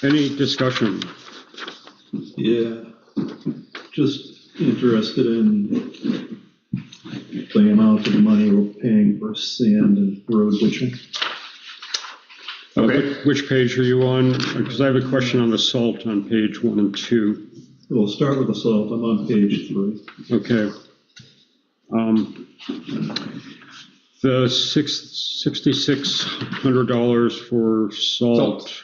Any discussion? Yeah, just interested in the amount of money we're paying for sand and road ditching. Okay. Which page are you on? Because I have a question on the salt on page 1 and 2. We'll start with the salt. I'm on page 3. Okay. The $6,600 for salt.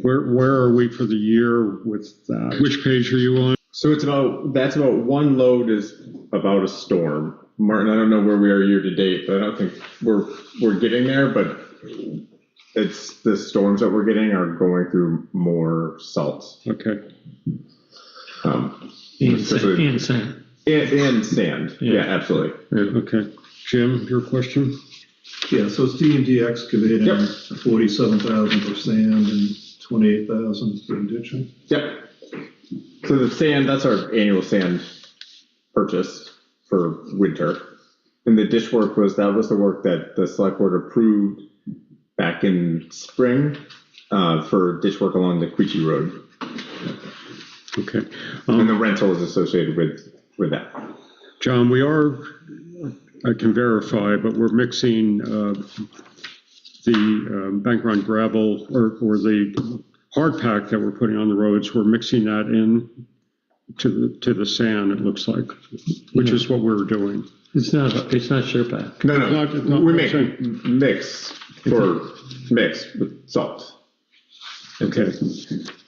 Where are we for the year with that? Which page are you on? So that's about one load is about a storm. Martin, I don't know where we are year to date, but I don't think we're getting there, but it's the storms that we're getting are going through more salt. Okay. And sand. And sand. Yeah, absolutely. Yeah, okay. Jim, your question? Yeah, so it's D&D excavating, Yep. 47,000 for sand and 28,000 for ditching. Yep. So the sand, that's our annual sand purchase for winter. And the ditch work was the work that the select board approved back in spring for ditch work along the Quechee Road. Okay. And the rental is associated with that. John, I can verify, but we're mixing the bank run gravel or the hard pack that we're putting on the roads. We're mixing that in to the sand, it looks like, which is what we're doing. It's not sure pack. No. Not We make mix with salt. Okay.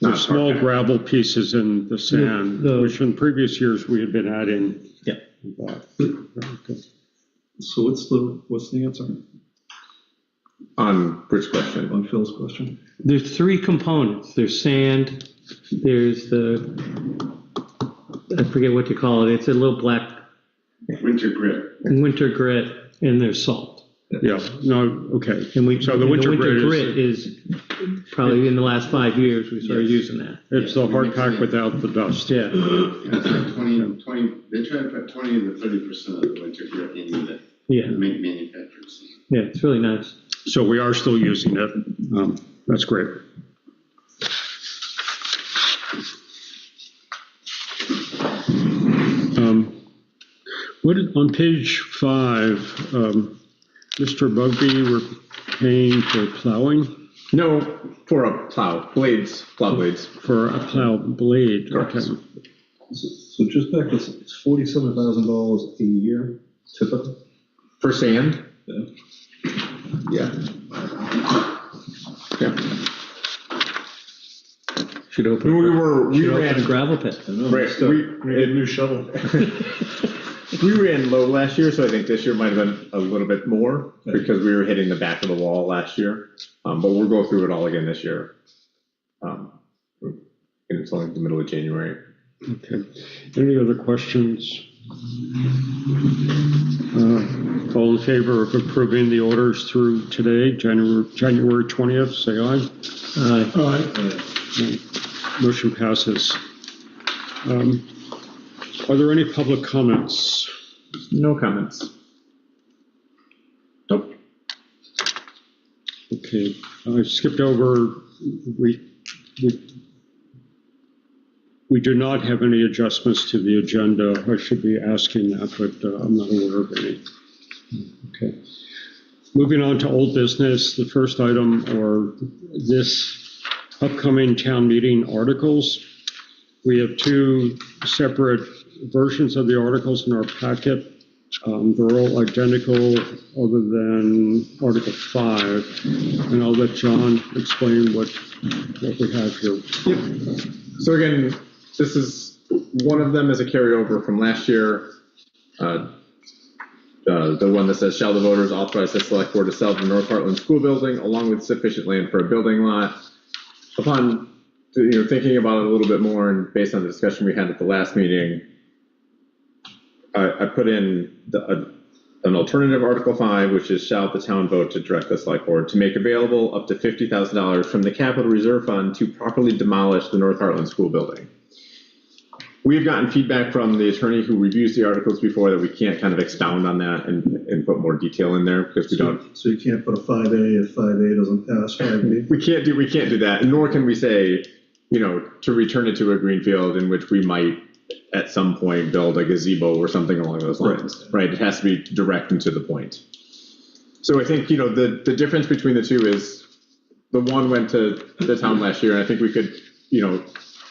Not There's small hard pack. gravel pieces in the sand, which in previous years we had been adding. Yeah. Okay. So what's the answer On which question? on Phil's question? There's 3 components. There's sand, there's I forget what you call it. It's a little black Winter grit. winter grit, and there's salt. Yeah, no, okay. So the winter grit is probably in the last 5 years we started using that. It's the hard pack without the dust. Yeah. It's like 20, they try to put 20 to 30% of the winter grit into the manufactured seed. Yeah, it's really nice. So we are still using it. That's great. On page 5, Mr. Bugby, we're paying for plowing? No, for a plow blades. For a plow blade. Correct. Okay. So just back to it's $47,000 a year, typically. For sand? Yeah. Yeah. Should open. We Should open ran a gravel pit. Right, We get a new shovel. we ran low last year, so I think this year might have been a little bit more because we were hitting the back of the wall last year. But we'll go through it all again this year. And it's only the middle of January. Okay. Any other questions? All in favor of approving the orders through today, January 20th, say aye. Aye. Motion passes. Are there any public comments? No comments. Nope. Okay, I skipped over, we do not have any adjustments to the agenda. I should be asking that, but I'm not aware of any. Okay. Moving on to old business, the first item are this upcoming town meeting articles. We have 2 separate versions of the articles in our packet. They're all identical other than Article 5. And I'll let John explain what we have here. Yep. So again, this is one of them is a carryover from last year. The one that says, shall the voters authorize the select board to sell the North Hartland School building along with sufficient land for a building lot? Upon thinking about it a little bit more and based on the discussion we had at the last meeting, I put in an alternative Article 5, which is shall the town vote to direct the select board to make available up to $50,000 from the capital reserve fund to properly demolish the North Hartland School building. We've gotten feedback from the attorney who reviews the articles before that we can't kind of expound on that and put more detail in there because we don't. So you can't put a 5A if 5A doesn't pass 5B? We can't do that, nor can we say to return it to a greenfield in which we might at some point build a gazebo or something along those lines, right? It has to be direct and to the point. So I think, the difference between the two is the one went to the town last year, and I think we could,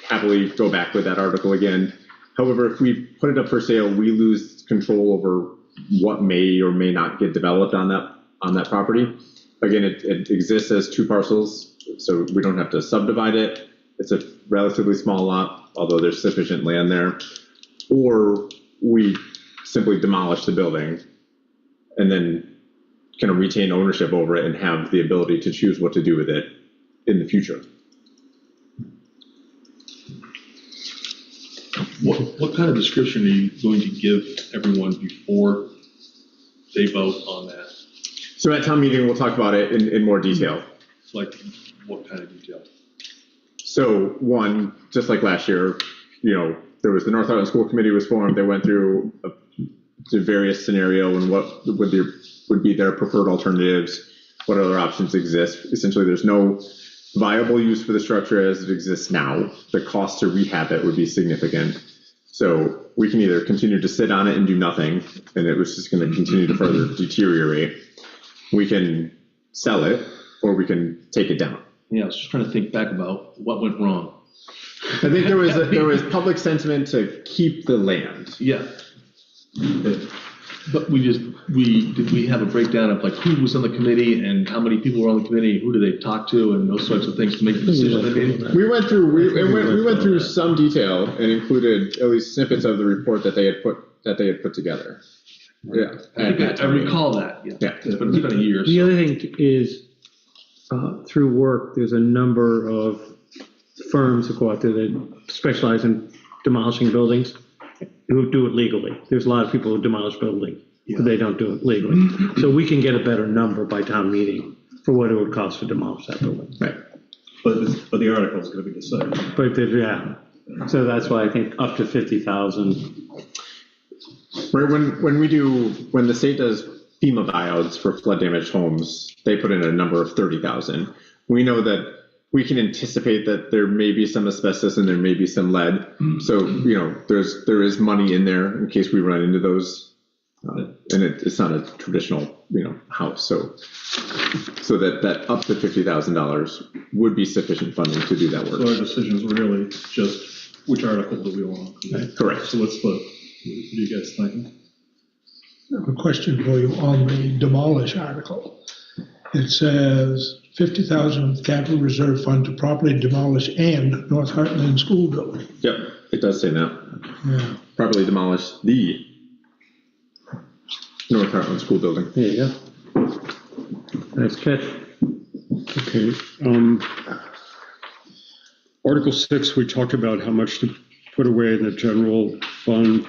happily go back with that article again. However, if we put it up for sale, we lose control over what may or may not get developed on that property. Again, it exists as 2 parcels, so we don't have to subdivide it. It's a relatively small lot, although there's sufficient land there. Or we simply demolish the building and then kind of retain ownership over it and have the ability to choose what to do with it in the future. What kind of description are you going to give everyone before they vote on that? So at town meeting, we'll talk about it in more detail. Like what kind of detail? So one, just like last year, there was the North Hartland School Committee was formed. They went through the various scenario and what would be their preferred alternatives, what other options exist. Essentially, there's no viable use for the structure as it exists now. The cost to rehab it would be significant. So we can either continue to sit on it and do nothing, and it was just going to continue to further deteriorate. We can sell it, or we can take it down. Yeah, I was just trying to think back about what went wrong. I think there was public sentiment to keep the land. Yeah. But did we have a breakdown of like who was on the committee and how many people were on the committee, who did they talk to, and those sorts of things to make the decision? We went through some detail and included at least snippets of the report that they had put together. Yeah, I recall that. Yeah. But it's been a year. The other thing is through work, there's a number of firms that go out there that specialize in demolishing buildings who do it legally. There's a lot of people who demolish buildings, but they don't do it legally. So we can get a better number by town meeting for what it would cost to demolish that building. Right. But the article is going to be decided. But yeah, so that's why I think up to 50,000. When the state does FEMA buyouts for flood damaged homes, they put in a number of 30,000. We know that we can anticipate that there may be some asbestos and there may be some lead. So, there is money in there in case we run into those. And it's not a traditional, house. So that up to $50,000 would be sufficient funding to do that work. So our decision is really just which article do we want? Correct. So what's what do you guys think? I have a question for you on the demolish article. It says 50,000 capital reserve fund to properly demolish and North Hartland School building. Yep, it does say that. Yeah. Properly demolish the North Hartland School building. There you go. Nice catch. Okay. Article 6, we talked about how much to put away in the general fund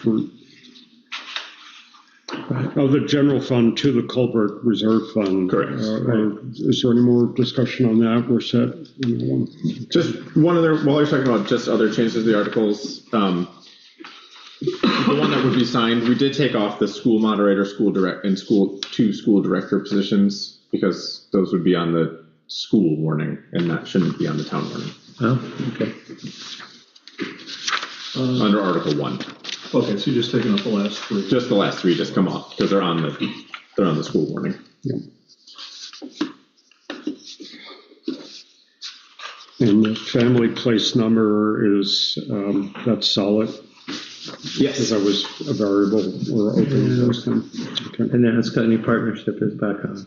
the general fund to the culvert reserve fund. Correct. Is there any more discussion on that? We're set. Just one other, while you're talking about just other changes to the articles, the one that would be signed, we did take off the school moderator, school director positions because those would be on the school warning and that shouldn't be on the town warning. Oh, okay. Under Article 1. Okay, so you're just taking off the last 3. Just the last 3 just come off because they're on the school warning. Yeah. And the family place number is, that's solid? Yes. Because that was a variable or open last time. Okay. And then it's got any partnership is back on.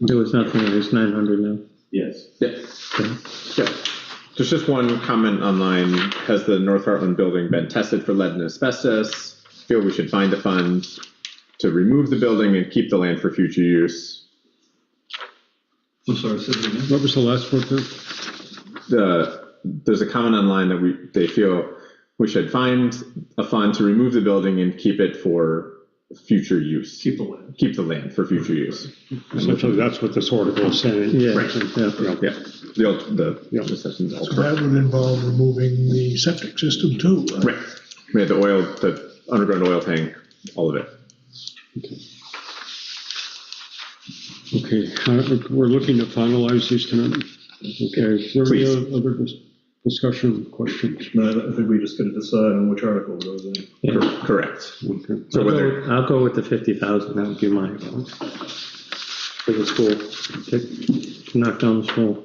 There was nothing, it's 900 now. Yes. Yeah. Okay. Yeah. There's just one comment online. Has the North Hartland building been tested for lead and asbestos? Feel we should find a fund to remove the building and keep the land for future use. I'm sorry, say that again. What was the last word there? There's a comment online that they feel we should find a fund to remove the building and keep it for future use. Keep the land. Keep the land for future use. Essentially, that's what this article is saying. Yeah. Right. Yeah. The session's So that would involve removing the septic system too. right. We had the underground oil tank, all of it. Okay, we're looking to finalize these tonight. Okay, is there any other Discussion, questions? No, I think we just got to decide on which article goes in. Yeah. Correct. Okay. So whether, I'll go with the 50,000, that would be my vote. For the school, to knock down the school.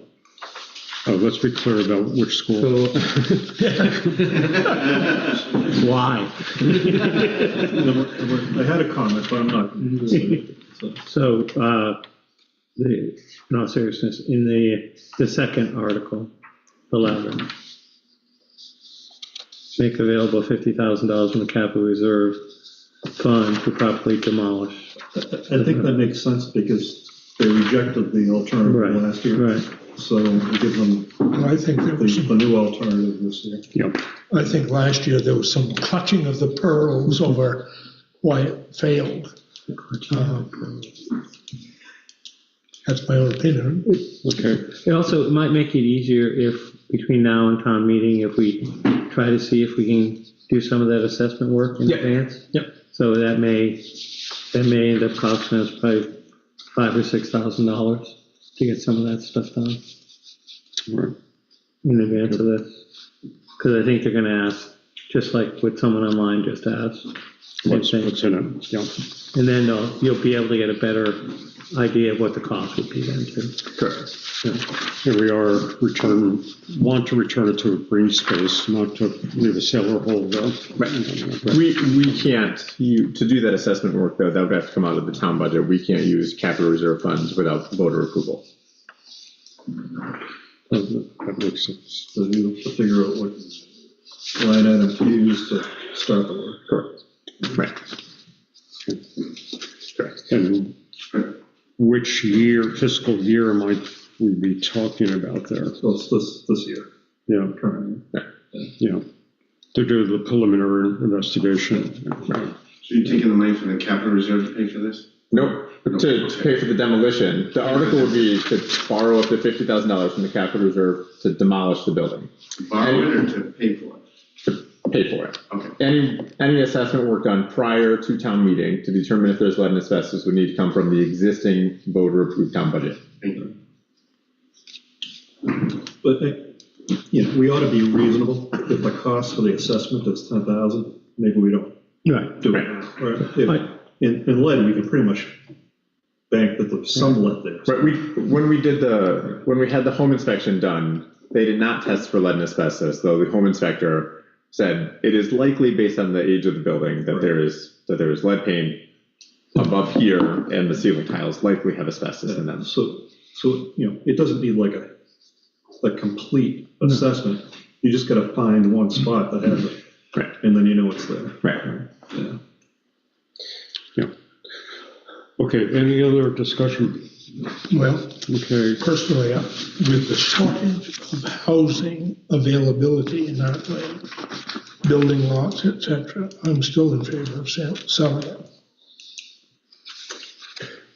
Oh, let's be clear about which school. So, why? I had a comment, but I'm not going to say it. So, in all seriousness, in the second article, 11, make available $50,000 from the capital reserve fund to properly demolish. I think that makes sense because they rejected the alternative last year. Right. So we give them I think there was the new alternative this year. Yep. I think last year there was some clutching of the pearls over why it failed. That's my own opinion. Okay. It also might make it easier if, between now and town meeting, if we try to see if we can do some of that assessment work in advance. Yep. So that may end up costing us probably $5,000 or $6,000 to get some of that stuff done Right. in advance of this. Because I think they're gonna ask, just like what someone online just asked. What's Same thing. in it? Yep. And then you'll be able to get a better idea of what the cost would be then too. correct. Here we are, want to return it to a green space, not to leave a cellar hole though. Right. We can't, to do that assessment work though, that would have to come out of the town budget. We can't use capital reserve funds without voter approval. That makes sense. So you have to figure out what line item to use to start the work. Correct. Right. Correct. And which fiscal year might we be talking about there? So it's this year, Yeah, currently. yeah. To do the preliminary investigation. Right. So you're taking the money from the capital reserve to pay for this? Nope. To pay for the demolition. The article would be to borrow up to $50,000 from the capital reserve to demolish the building. Borrow it or to pay for it? To pay for it. Okay. Any assessment work done prior to town meeting to determine if there's lead and asbestos would need to come from the existing voter approved town budget. Thank you. But, we ought to be reasonable. If the cost for the assessment is 10,000, maybe we don't Right. do it now. Right. In lead, we can pretty much bank that there's some lead there. Right, when we had the home inspection done, they did not test for lead and asbestos, though the home inspector said it is likely based on the age of the building that there is lead paint above here and the ceiling tiles likely have asbestos in them. So it doesn't need like a complete assessment. You just gotta find one spot that has it. Right. And then you know it's there. Right. Yeah. Okay, any other discussion? Well, Okay, personally, with the shortage of housing availability in Hartland, building lots, etc., I'm still in favor of selling it.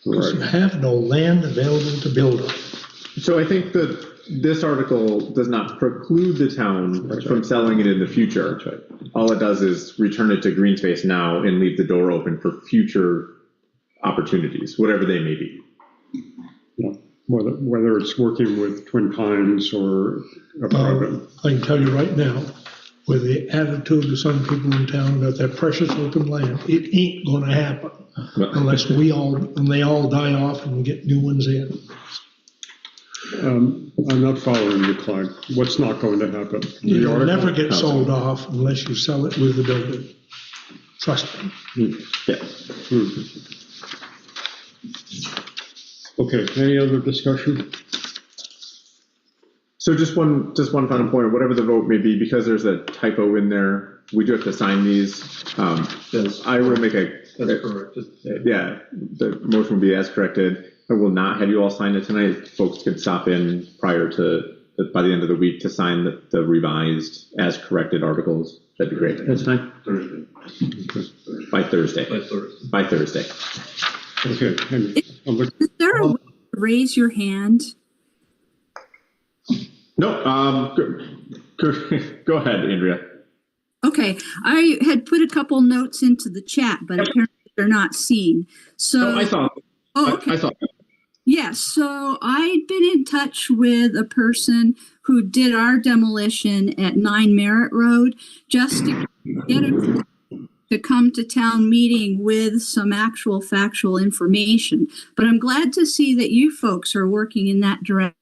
Because you have no land available to build on. So I think that this article does not preclude the town from selling it in the future. All it does is return it to green space now and leave the door open for future opportunities, whatever they may be. yeah. Whether it's working with Twin Pines or a private. I can tell you right now, with the attitude of some people in town about that precious open land, it ain't gonna happen unless they all die off and we get new ones in. I'm not following you, Clyde. What's not going to happen? You'll never get sold off unless you sell it with the building. Trust me. Yeah. Okay, any other discussion? So just one final point, whatever the vote may be, because there's a typo in there, we do have to sign these. Yes. I will make That's correct. yeah, the motion will be as corrected. I will not have you all sign it tonight. Folks could stop in by the end of the week to sign the revised as corrected articles. That'd be great. That's fine. Thursday. By Thursday. By Thursday. Okay. And Is there a way to raise your hand? No, go ahead, Andrea. Okay, I had put a couple notes into the chat, but apparently they're not seen. So No, I saw. Oh, okay. I saw. Yes, so I'd been in touch with a person who did our demolition at 9 Merritt Road just to get a to come to town meeting with some actual factual information. But I'm glad to see that you folks are working in that direction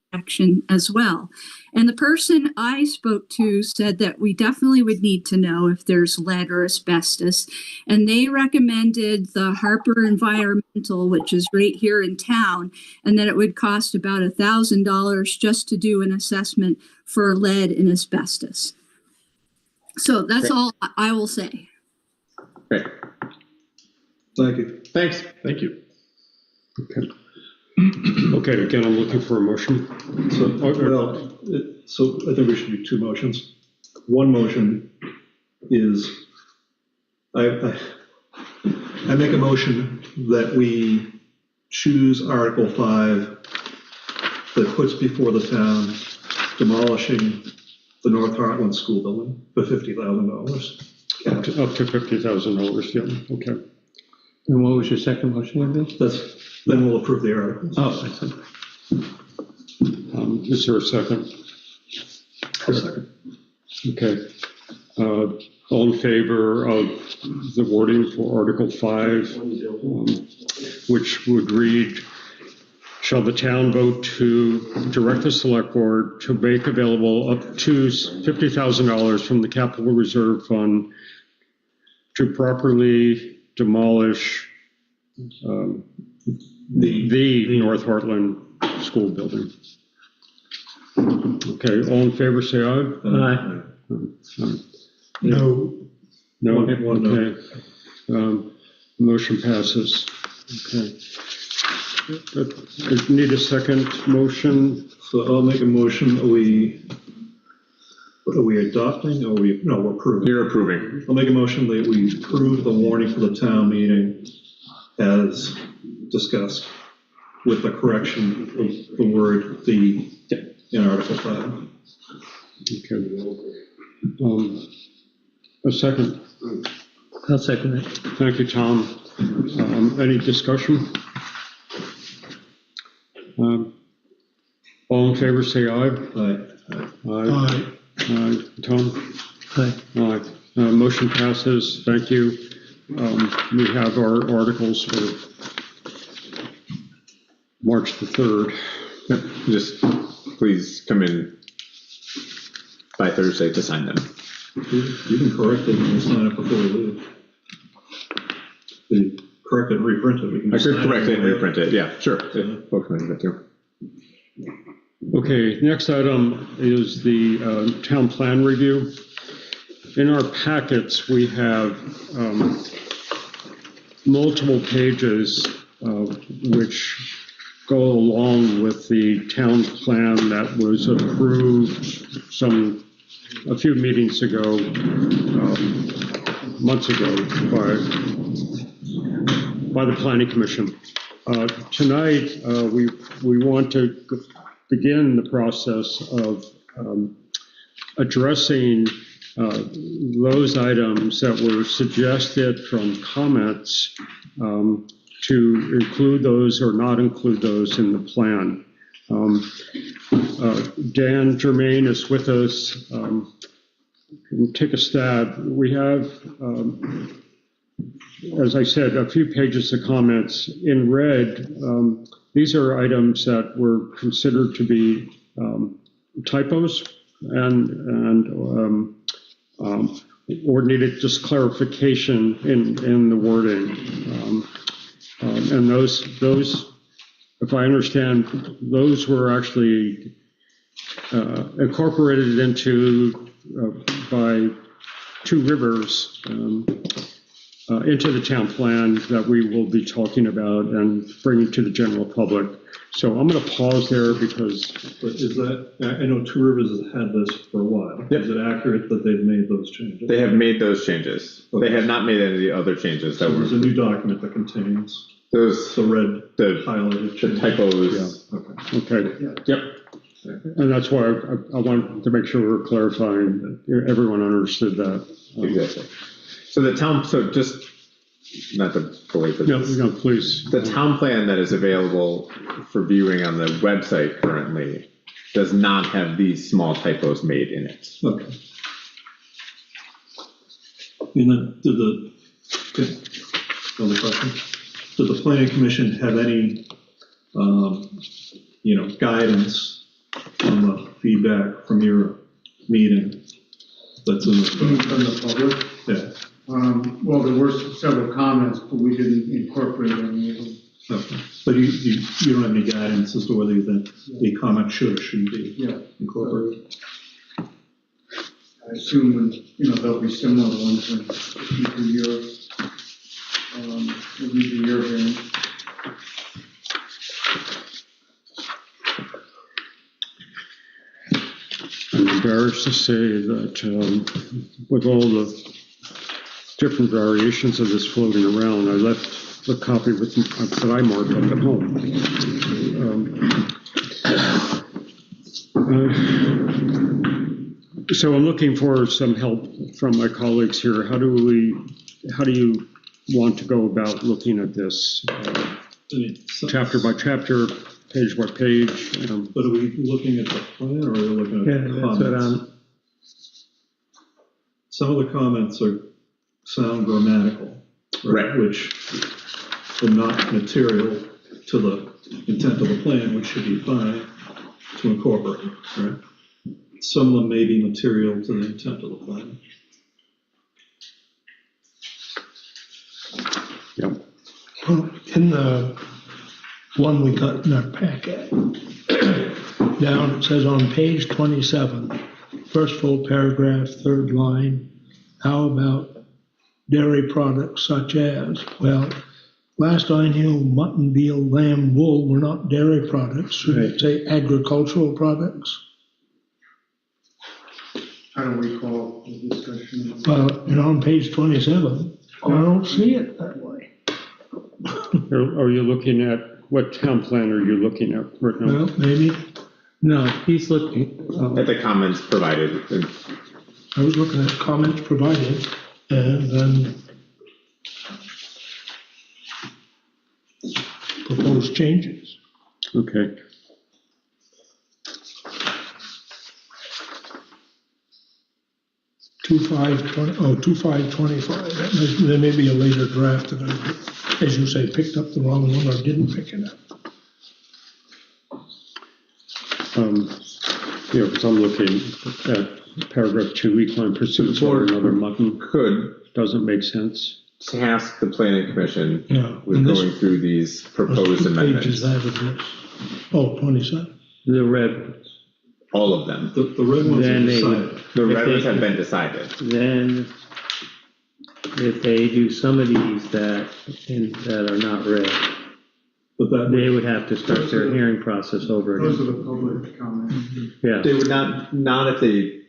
as well. And the person I spoke to said that we definitely would need to know if there's lead or asbestos. And they recommended the Harper Environmental, which is right here in town, and that it would cost about $1,000 just to do an assessment for lead and asbestos. So that's all I will say. Great. Thank you. Thanks. Thank you. Okay. Okay, again, I'm looking for a motion. So I think we should do two motions. One motion is, I make a motion that we choose Article 5 that puts before the town demolishing the North Hartland School building for $50,000. Up to $50,000, yeah, okay. And what was your second motion again? Then we'll approve the articles. Oh, I see. Is there a second? A second. Okay. All in favor of the wording for Article 5, which would read, shall the town vote to direct the select board to make available up to $50,000 from the capital reserve fund to properly demolish the North Heartland School building. Okay, all in favor, say aye. Aye. No, No, One no. okay. Motion passes. Okay. I need a second motion. So I'll make a motion. Are we adopting or we're approving? You're approving. I'll make a motion that we approve the warning for the town meeting as discussed with the correction of the word "the" in Article 5. Okay. A second. I'll second it. Thank you, Tom. Any discussion? All in favor, say aye. Aye. Aye. Tom? Aye. Aye. Motion passes. Thank you. We have our articles for March the 3rd. Yep. Just please come in by Thursday to sign them. You can correct it and sign it before we leave. The correct it and reprint it. We can I just could sign correct it and reprint it. Yeah, sure. Yeah. Folks may do that too. Okay, next item is the town plan review. In our packets, we have multiple pages which go along with the town plan that was approved a few meetings ago, months ago, by the Planning Commission. Tonight, we want to begin the process of addressing those items that were suggested from comments to include those or not include those in the plan. Dan Germain is with us. Take a stab. We have, as I said, a few pages of comments in red. These are items that were considered to be typos or needed just clarification in the wording. And those, if I understand, those were actually incorporated into by Two Rivers into the town plan that we will be talking about and bringing to the general public. So I'm going to pause there because. But is that, I know Two Rivers has had this for a while. Yep. Is it accurate that they've made those changes? They have made those changes. Okay. They have not made any of the other changes that So were. there's a new document that contains Those, the red the highlighted changes. typos. Yeah, okay. Okay. Yep. And that's why I wanted to make sure we're clarifying that everyone understood that. Exactly. So the town, so just not to belabor No, this. no, please. The town plan that is available for viewing on the website currently does not have these small typos made in it. Okay. And then, okay, another question. Did the planning commission have any, guidance on the feedback from your meeting that's in From the, the public? yeah. Well, there were several comments, but we didn't incorporate any of them. Okay. But you don't have any guidance as to whether you think the comment should or shouldn't be incorporated? I assume, there'll be similar ones in future years. Variance. I'm embarrassed to say that with all the different variations of this floating around, I left the copy with that I marked up at home. So I'm looking for some help from my colleagues here. How do you want to go about looking at this chapter by chapter, page by page? But are we looking at the plan or are we looking at the That's comments? Some of the comments sound grammatical, Right. which are not material to the intent of the plan, which should be fine to incorporate, right? Some of them may be material to the intent of the plan. Yep. Well, in the one we got in our packet, down, it says on page 27, first full paragraph, third line, how about dairy products such as, well, last I knew, mutton, veal, lamb, wool were not dairy products. Should it say agricultural products? I don't recall the discussion. Well, on page 27, I don't see it that way. Are you looking at, what town plan are you looking at right now? Well, maybe, No, he's looking, At the comments provided. I was looking at comments provided, and then proposed changes. Okay. Two five 2525. There may be a later draft that I, as you say, picked up the wrong one or didn't pick it up. Because I'm looking at paragraph 2, equine pursuits or another mutton. Could Doesn't make sense. task the planning commission Yeah. with and this going through these proposed was 2 amendments. pages that of this. Oh, 27. the red, All of them. The red ones are Then they would- decided. The If red ones they- have been decided. then if they do some of these that are not red, But that, they would have to start their hearing process over Those again. are the public comments. Yeah, They would not if they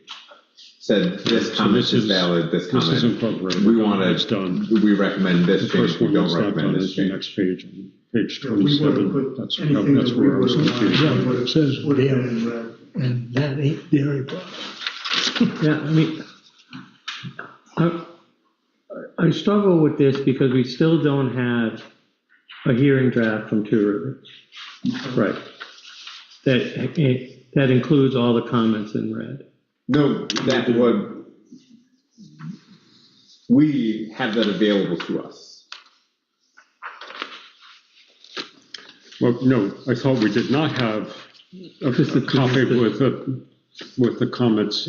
said this So comment this is is- valid, this This is comment. incorporated. We want It's to, done. we recommend The this change, first we one don't that's not recommend done this is the change. next page, page Yeah, we would have 27. put That's anything that's that we where I was would have confused. Yeah, but it says would have dairy, been in red. and that ain't dairy products. yeah, I mean, I struggle with this because we still don't have a hearing draft from Two Rivers. Right. That includes all the comments in red. No, that would, we have that available to us. Well, no, I thought we did not have a copy with the comments,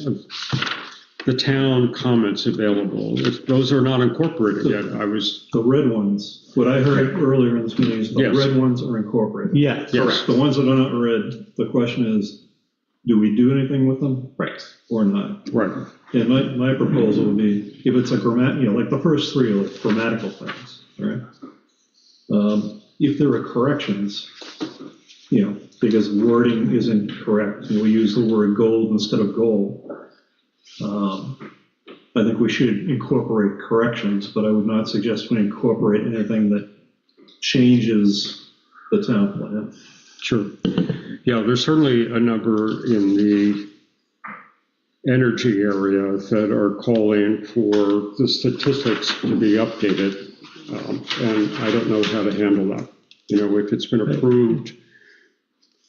the town comments available. Those are not incorporated yet. the red ones, what I heard earlier in this meeting is the Yes. red ones are incorporated. Yeah, Yes. The ones that are not red, the question is, do we do anything with them Right. or not? Right. And my proposal would be, if it's a like the first 3 are like grammatical things, all right? If there are corrections, because wording isn't correct, we use the word gold instead of gold, I think we should incorporate corrections, but I would not suggest we incorporate anything that changes the town plan. Sure. Yeah, there's certainly a number in the energy area that are calling for the statistics to be updated And I don't know how to handle that. You know, if it's been approved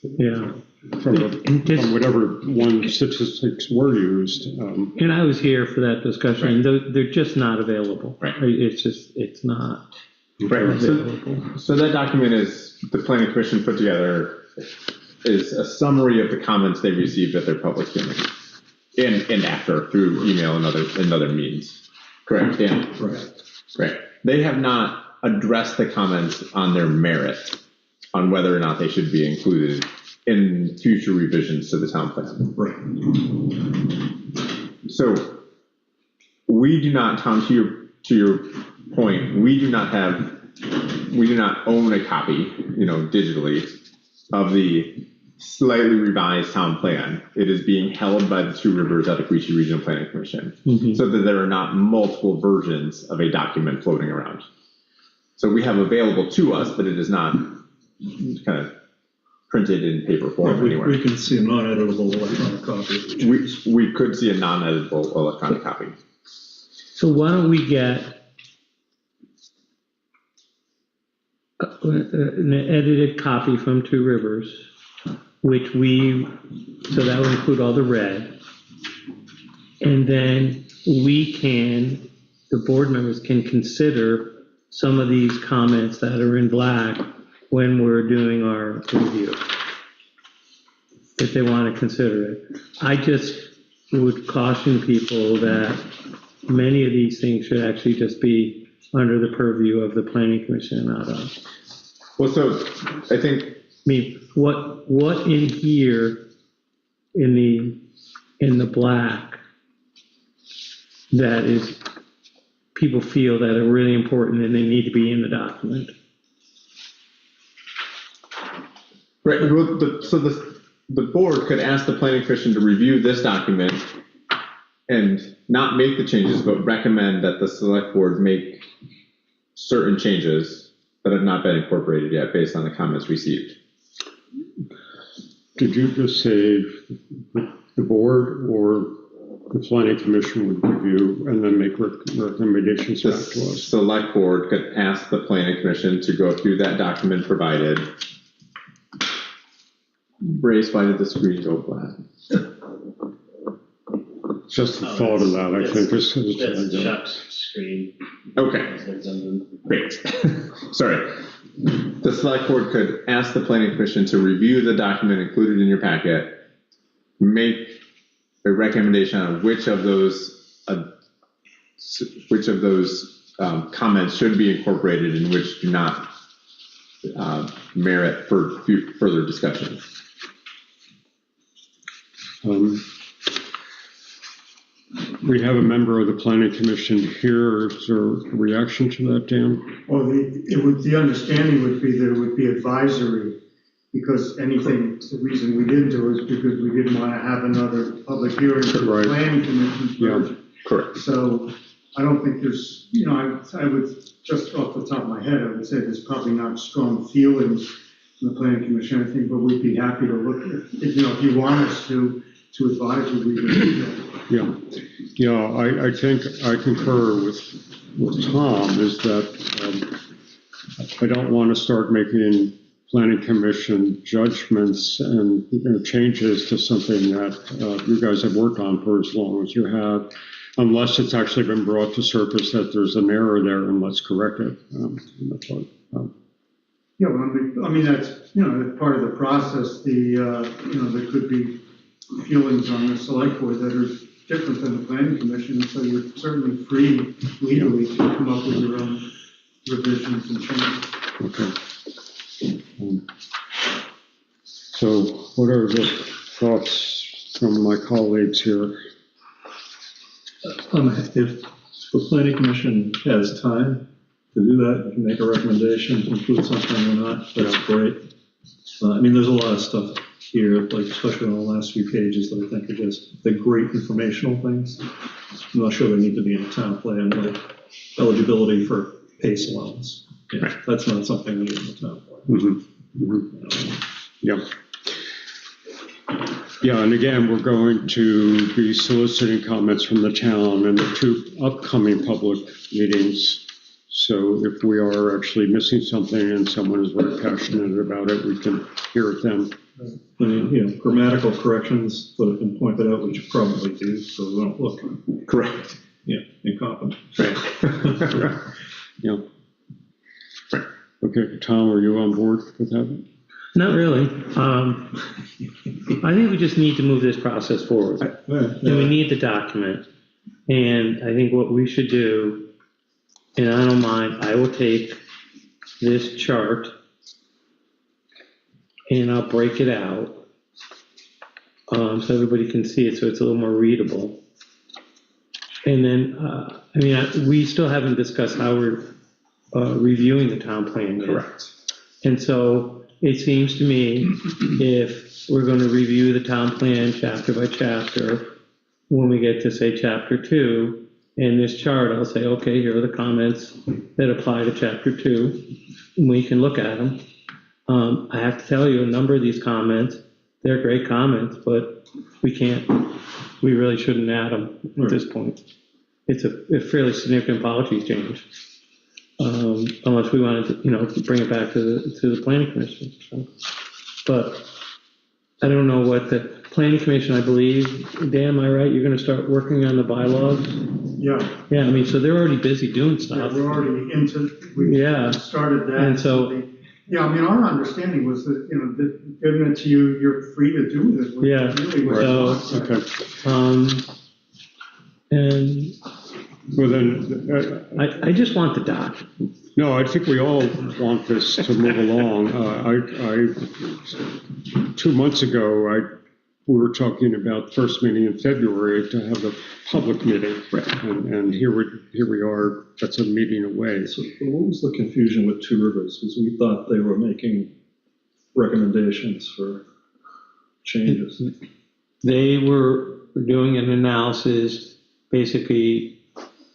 Yeah. from whatever one statistics were used. And I was here for that discussion. They're just not available. Right. It's not available. So that document is, the planning commission put together, is a summary of the comments they received at their public hearing. And after, through email and other means. Correct, Dan? Right. They have not addressed the comments on their merit, on whether or not they should be included in future revisions to the town plan. Right. So we do not, Tom, to your point, we do not own a copy, digitally, of the slightly revised town plan. It is being held by the Two Rivers at the Quechee Regional Planning Commission, so that there are not multiple versions of a document floating around. So we have available to us, but it is not kind of printed in paper form anywhere. We can see a non-editable electronic copy. We could see a non-editable electronic copy. So why don't we get an edited copy from Two Rivers, so that would include all the red, and then the board members can consider some of these comments that are in black when we're doing our review, if they want to consider it. I just would caution people that many of these things should actually just be under the purview of the planning commission and not us. Well, so I think, what in here in the black that is people feel that are really important and they need to be in the document? right, so the board could ask the planning commission to review this document and not make the changes, but recommend that the select board make certain changes that have not been incorporated yet based on the comments received. Did you just say the board or the planning commission would review and then make recommendations back to us? The select board could ask the planning commission to go through that document provided. Brace, why did the screen go black? Just the thought of that, I think. That's Chuck's screen. Okay, great. Sorry. The select board could ask the planning commission to review the document included in your packet, make a recommendation on which of those comments should be incorporated and which do not merit for further discussion. We have a member of the planning commission here. Is there a reaction to that, Dan? Well, the understanding would be that it would be advisory, because the reason we didn't do it is because we didn't want to have another public hearing for the planning commission's version. Correct. So I don't think there's, I would, just off the top of my head, I would say there's probably not strong feelings from the planning commission, I think, but we'd be happy to look at, if you want us to advise you, we would do that. Yeah, I think I concur with Tom, is that I don't want to start making planning commission judgments and changes to something that you guys have worked on for as long as you have, unless it's actually been brought to surface that there's an error there and let's correct it. Yeah, well, I mean, that's, part of the process. There could be feelings on the select board that are different than the planning commission, so you're certainly free legally to come up with your own revisions and changes. Okay. So what are the thoughts from my colleagues here? If the planning commission has time to do that, you can make a recommendation to include something or not, that's great. There's a lot of stuff here, like especially on the last few pages, that I think are just the great informational things. I'm not sure they need to be in a town plan, like eligibility for PACE allowance. Yeah, that's not something we need in the town plan. Yeah, and again, we're going to be soliciting comments from the town and the two upcoming public meetings. So if we are actually missing something and someone is very passionate about it, we can hear it then. I mean, grammatical corrections that have been pointed out, we should probably do, so we don't look, Correct. incompetent. Yeah. Okay, Tom, are you on board with that? Not really. I think we just need to move this process forward. And we need the document. And I think what we should do, and I don't mind, I will take this chart and I'll break it out so everybody can see it, so it's a little more readable. And then, we still haven't discussed how we're reviewing the town plan yet. Correct. And so it seems to me if we're going to review the town plan chapter by chapter, when we get to say chapter 2, in this chart, I'll say, okay, here are the comments that apply to chapter 2. We can look at them. I have to tell you, a number of these comments, they're great comments, but we really shouldn't add them at this point. It's a fairly significant policy change. Unless we wanted to, bring it back to the planning commission. So. But I don't know what the planning commission, I believe, Dan, am I right? You're gonna start working on the bylaws? Yeah, Yeah, so they're already busy doing yeah, stuff. we're already we Yeah. started that. And so, our understanding was that, that giving it to you, you're free to do this. Yeah, So, Okay. And Well, then, I just want the doc. no, I think we all want this to move along. 2 months ago, we were talking about first meeting in February to have a public meeting. Right. And here we are, that's a meeting away. So what was the confusion with Two Rivers? Because we thought they were making recommendations for changes. They were doing an analysis basically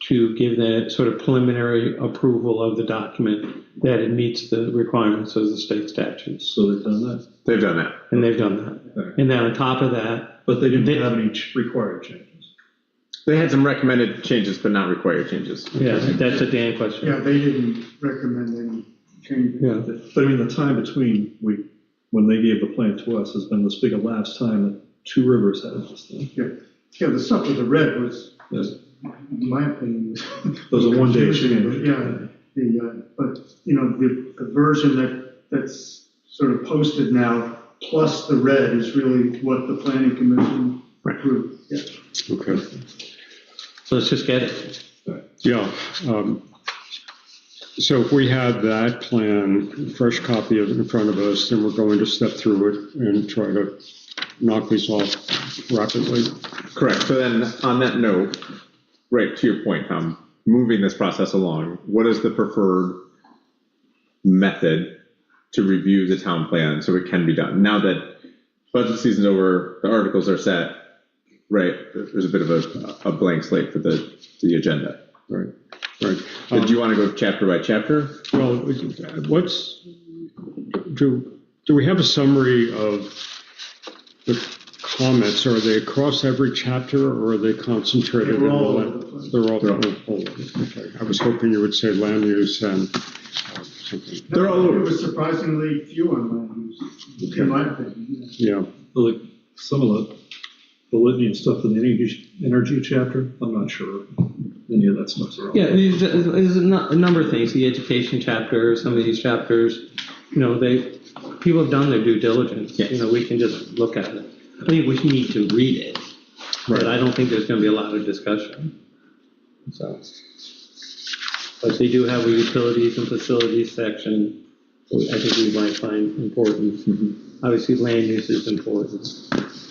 to give that sort of preliminary approval of the document that it meets the requirements of the state statutes. So they've done that? They've done that. And they've done that. Okay. And then on top of that, But they didn't have any required changes. They had some recommended changes, but not required changes. yeah, that's a Dan question. yeah, they didn't recommend any changes. Yeah. But I mean, the time between when they gave the plan to us has been this big elapsed time that Two Rivers had this thing. Yeah, the stuff with the red was, Yes. in my opinion, It was a one-day change. Yeah, but the version that's sort of posted now, plus the red, is really what the planning commission approved. Yeah. Okay. So let's just get it. Yeah. So if we have that plan, fresh copy of it in front of us, then we're going to step through it and try to knock these off rapidly. Correct. So then on that note, right to your point, Tom, moving this process along, what is the preferred method to review the town plan so it can be done? Now that budget season's over, the articles are set, right? There's a bit of a blank slate for the agenda. Right. Right. Do you want to go chapter by chapter? Well, do we have a summary of the comments? Are they across every chapter or are they concentrated? They're all in over the place. They're all over. Okay. I was hoping you would say land use and something. They're all over. It was surprisingly few on land use, in my opinion. Yeah. Like some of the litany and stuff in the energy chapter, I'm not sure any of that stuff's around. Yeah, there's a number of things. The education chapter, some of these chapters, people have done their due diligence. Yes. We can just look at it. I think we need to read it, but I don't think there's going to be a lot of discussion. So, but they do have a utilities and facilities section. I think we might find important. Mm-hmm. Obviously, land use is important.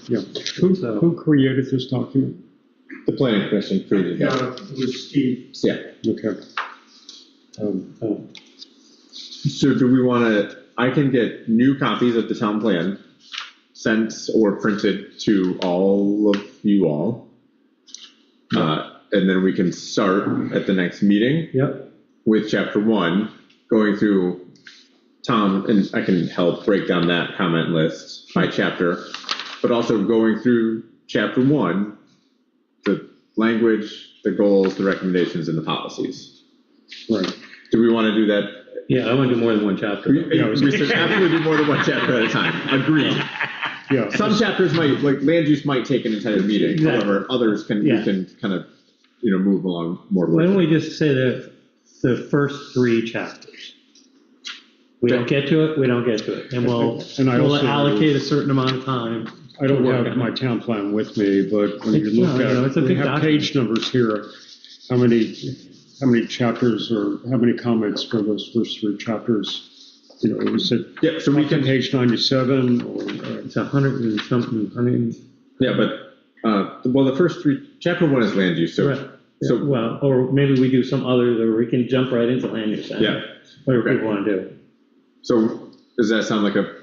Yeah. Who created this document? The planning commission created that. Yeah, it was Steve. Yeah. Okay. So do we want to, I can get new copies of the town plan sent or printed to all of you all. And then we can start at the next meeting. Yep. With chapter 1, going through Tom, and I can help break down that comment list by chapter, but also going through chapter 1, the language, the goals, the recommendations, and the policies. Right. Do we want to do that? Yeah, I want to do more than one chapter. We should absolutely do more than one chapter at a time. Agreed. Yeah. Some chapters might, like land use might take an entire meeting. Exactly. However, others can, we can kind of, move along more. Why don't we just say the first 3 chapters? We don't get to it, we don't get to it, and we'll allocate a certain amount of time. I don't have my town plan with me, but when you look it's a at, we big have document. page numbers here. How many chapters or how many comments for those first 3 chapters? Is it so we can page 97 or? It's 100 and something, 100. Yeah, but the first 3, chapter 1 is land use. So Right. So well, or maybe we do some others, or we can jump right into land use. Yeah. Whatever people want to do. So does that sound like a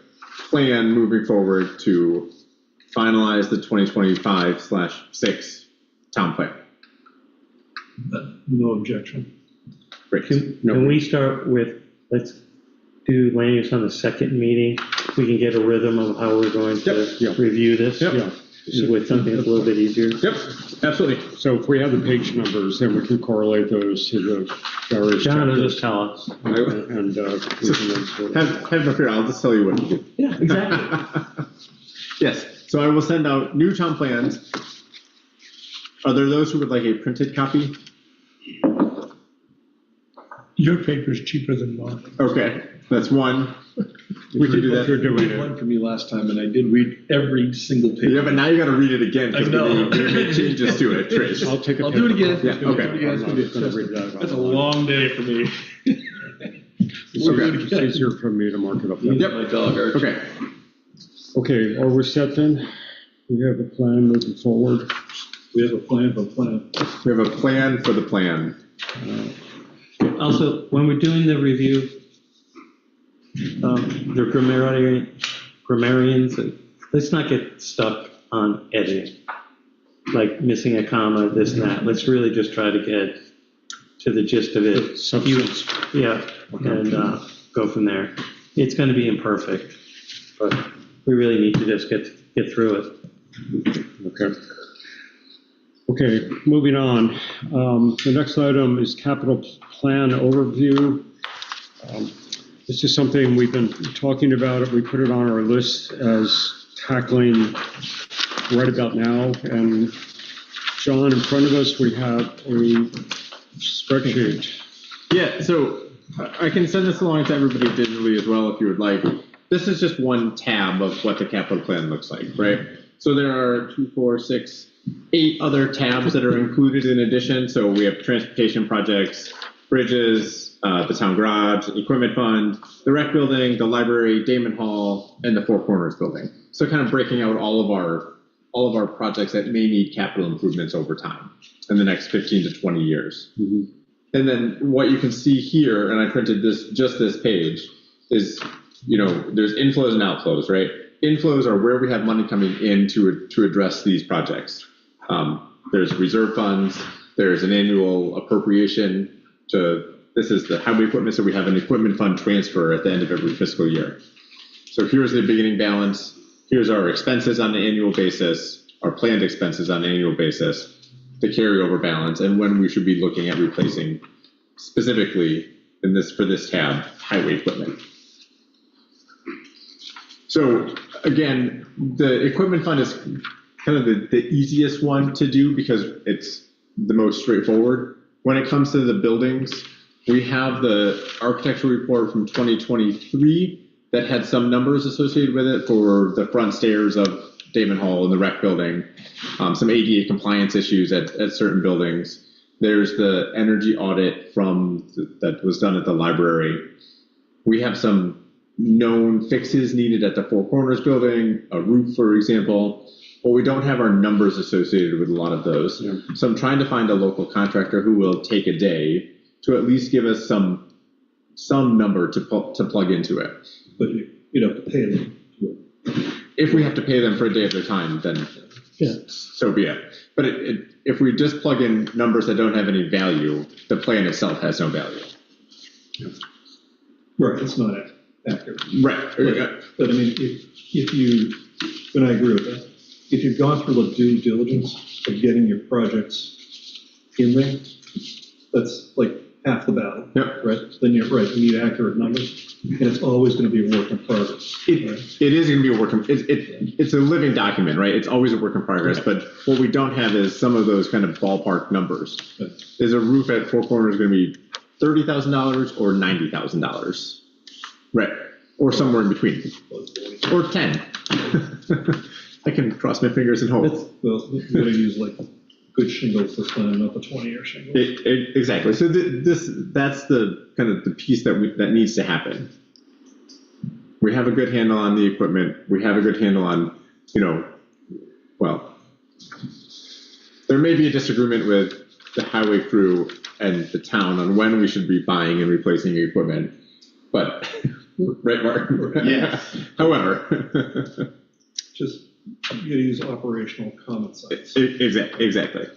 plan moving forward to finalize the 2025/6 town plan? No objection. Great. Can we start with, let's do land use on the second meeting? We can get a rhythm of how we're going to review this. Yeah. With something that's a little bit easier. Yep, absolutely. So if we have the page numbers, then we can correlate those to the various John will chapters. just tell us. And we can then sort of- Have no fear, I'll just tell you what to do. Yeah, exactly. Yes, so I will send out new town plans. Are there those who would like a printed copy? Your paper's cheaper than mine. Okay, that's one. We can do If you're that. doing You did it. one for me last time, and I did read every single page. Yeah, but now you gotta read it again. I know. We're gonna make changes to it, Trish. I'll take a. I'll do it again. Yeah, okay. I'm not gonna read that. That's a long day for me. It's easier for me to mark it up. then. Yep. My dog, Archie. Okay, Okay, are we set then? We have a plan moving forward. We have a plan for a plan. we have a plan for the plan. Also, when we're doing the review, the grammarians, let's not get stuck on editing, like missing a comma, this and that. Let's really just try to get to the gist of it. Substance. Yeah, and go from there. It's going to be imperfect, but we really need to just get through it. Okay. Okay, moving on. The next item is capital plan overview. This is something we've been talking about. We put it on our list as tackling right about now. And John, in front of us, we have a spreadsheet. Yeah, so I can send this along to everybody digitally as well if you would like. This is just one tab of what the capital plan looks like, right? So there are 2, 4, 6, 8 other tabs that are included in addition. So we have transportation projects, bridges, the town garage, equipment fund, the rec building, the library, Damon Hall, and the Four Corners building. So kind of breaking out all of our projects that may need capital improvements over time in the next 15 to 20 years. Mhm. And then what you can see here, and I printed this page, is, there's inflows and outflows, right? Inflows are where we have money coming in to address these projects. There's reserve funds, there's an annual appropriation this is the highway equipment, so we have an equipment fund transfer at the end of every fiscal year. So here's the beginning balance, here's our expenses on an annual basis, our planned expenses on an annual basis, the carryover balance, and when we should be looking at replacing specifically for this tab, highway equipment. So again, the equipment fund is kind of the easiest one to do because it's the most straightforward. When it comes to the buildings, we have the architectural report from 2023 that had some numbers associated with it for the front stairs of Damon Hall and the rec building, some ADA compliance issues at certain buildings. There's the energy audit that was done at the library. We have some known fixes needed at the Four Corners building, a roof, for example. Well, we don't have our numbers associated with a lot of those. Yeah. So I'm trying to find a local contractor who will take a day to at least give us some number to plug into it. But you'd have to pay them. If we have to pay them for a day of their time, then so be it. But if we just plug in numbers that don't have any value, the plan itself has no value. Yeah. Right, it's not accurate. Right. But I mean, if you, and I agree with that, if you've gone through the due diligence of getting your projects in there, that's like half the battle. Yep. Right, then you're right, you need accurate numbers, and it's always gonna be a work in progress. Right? It is going to be a work in, it's a living document, right? It's always a work in progress, but what we don't have is some of those kind of ballpark numbers. Is a roof at Four Corners going to be $30,000 or $90,000? Right, or somewhere in between, or 10. I can cross my fingers and hope. Well, you're gonna use like good shingles this time, not the 20-year shingles. Exactly. So that's the kind of the piece that needs to happen. We have a good handle on the equipment. We have a good handle on, well, there may be a disagreement with the highway crew and the town on when we should be buying and replacing equipment, but right, Mark? Yes. However, Just, you gotta use operational common sense. exactly.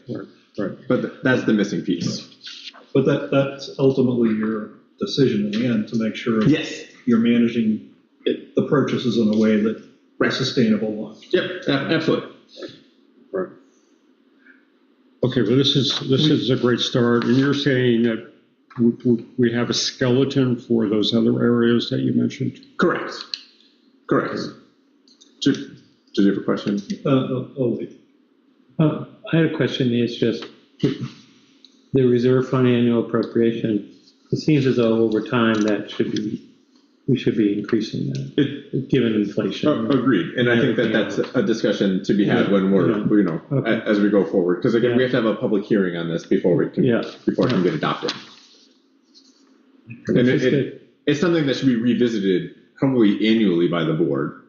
Right. But that's the missing piece. But that's ultimately your decision in the end, to make sure Yes. you're managing the purchases in a way that Right. is sustainable one. Yep, absolutely. Right. Okay, well, this is a great start, and you're saying that we have a skeleton for those other areas that you mentioned? Correct. Did you have a question? Oh, wait. I had a question, it's just the reserve fund annual appropriation. It seems as though over time we should be increasing that, given inflation. Agreed, and I think that's a discussion to be had when we're, as we go forward, because again, we have to have a public hearing on this before it can get adopted. And it's something that should be revisited probably annually by the board.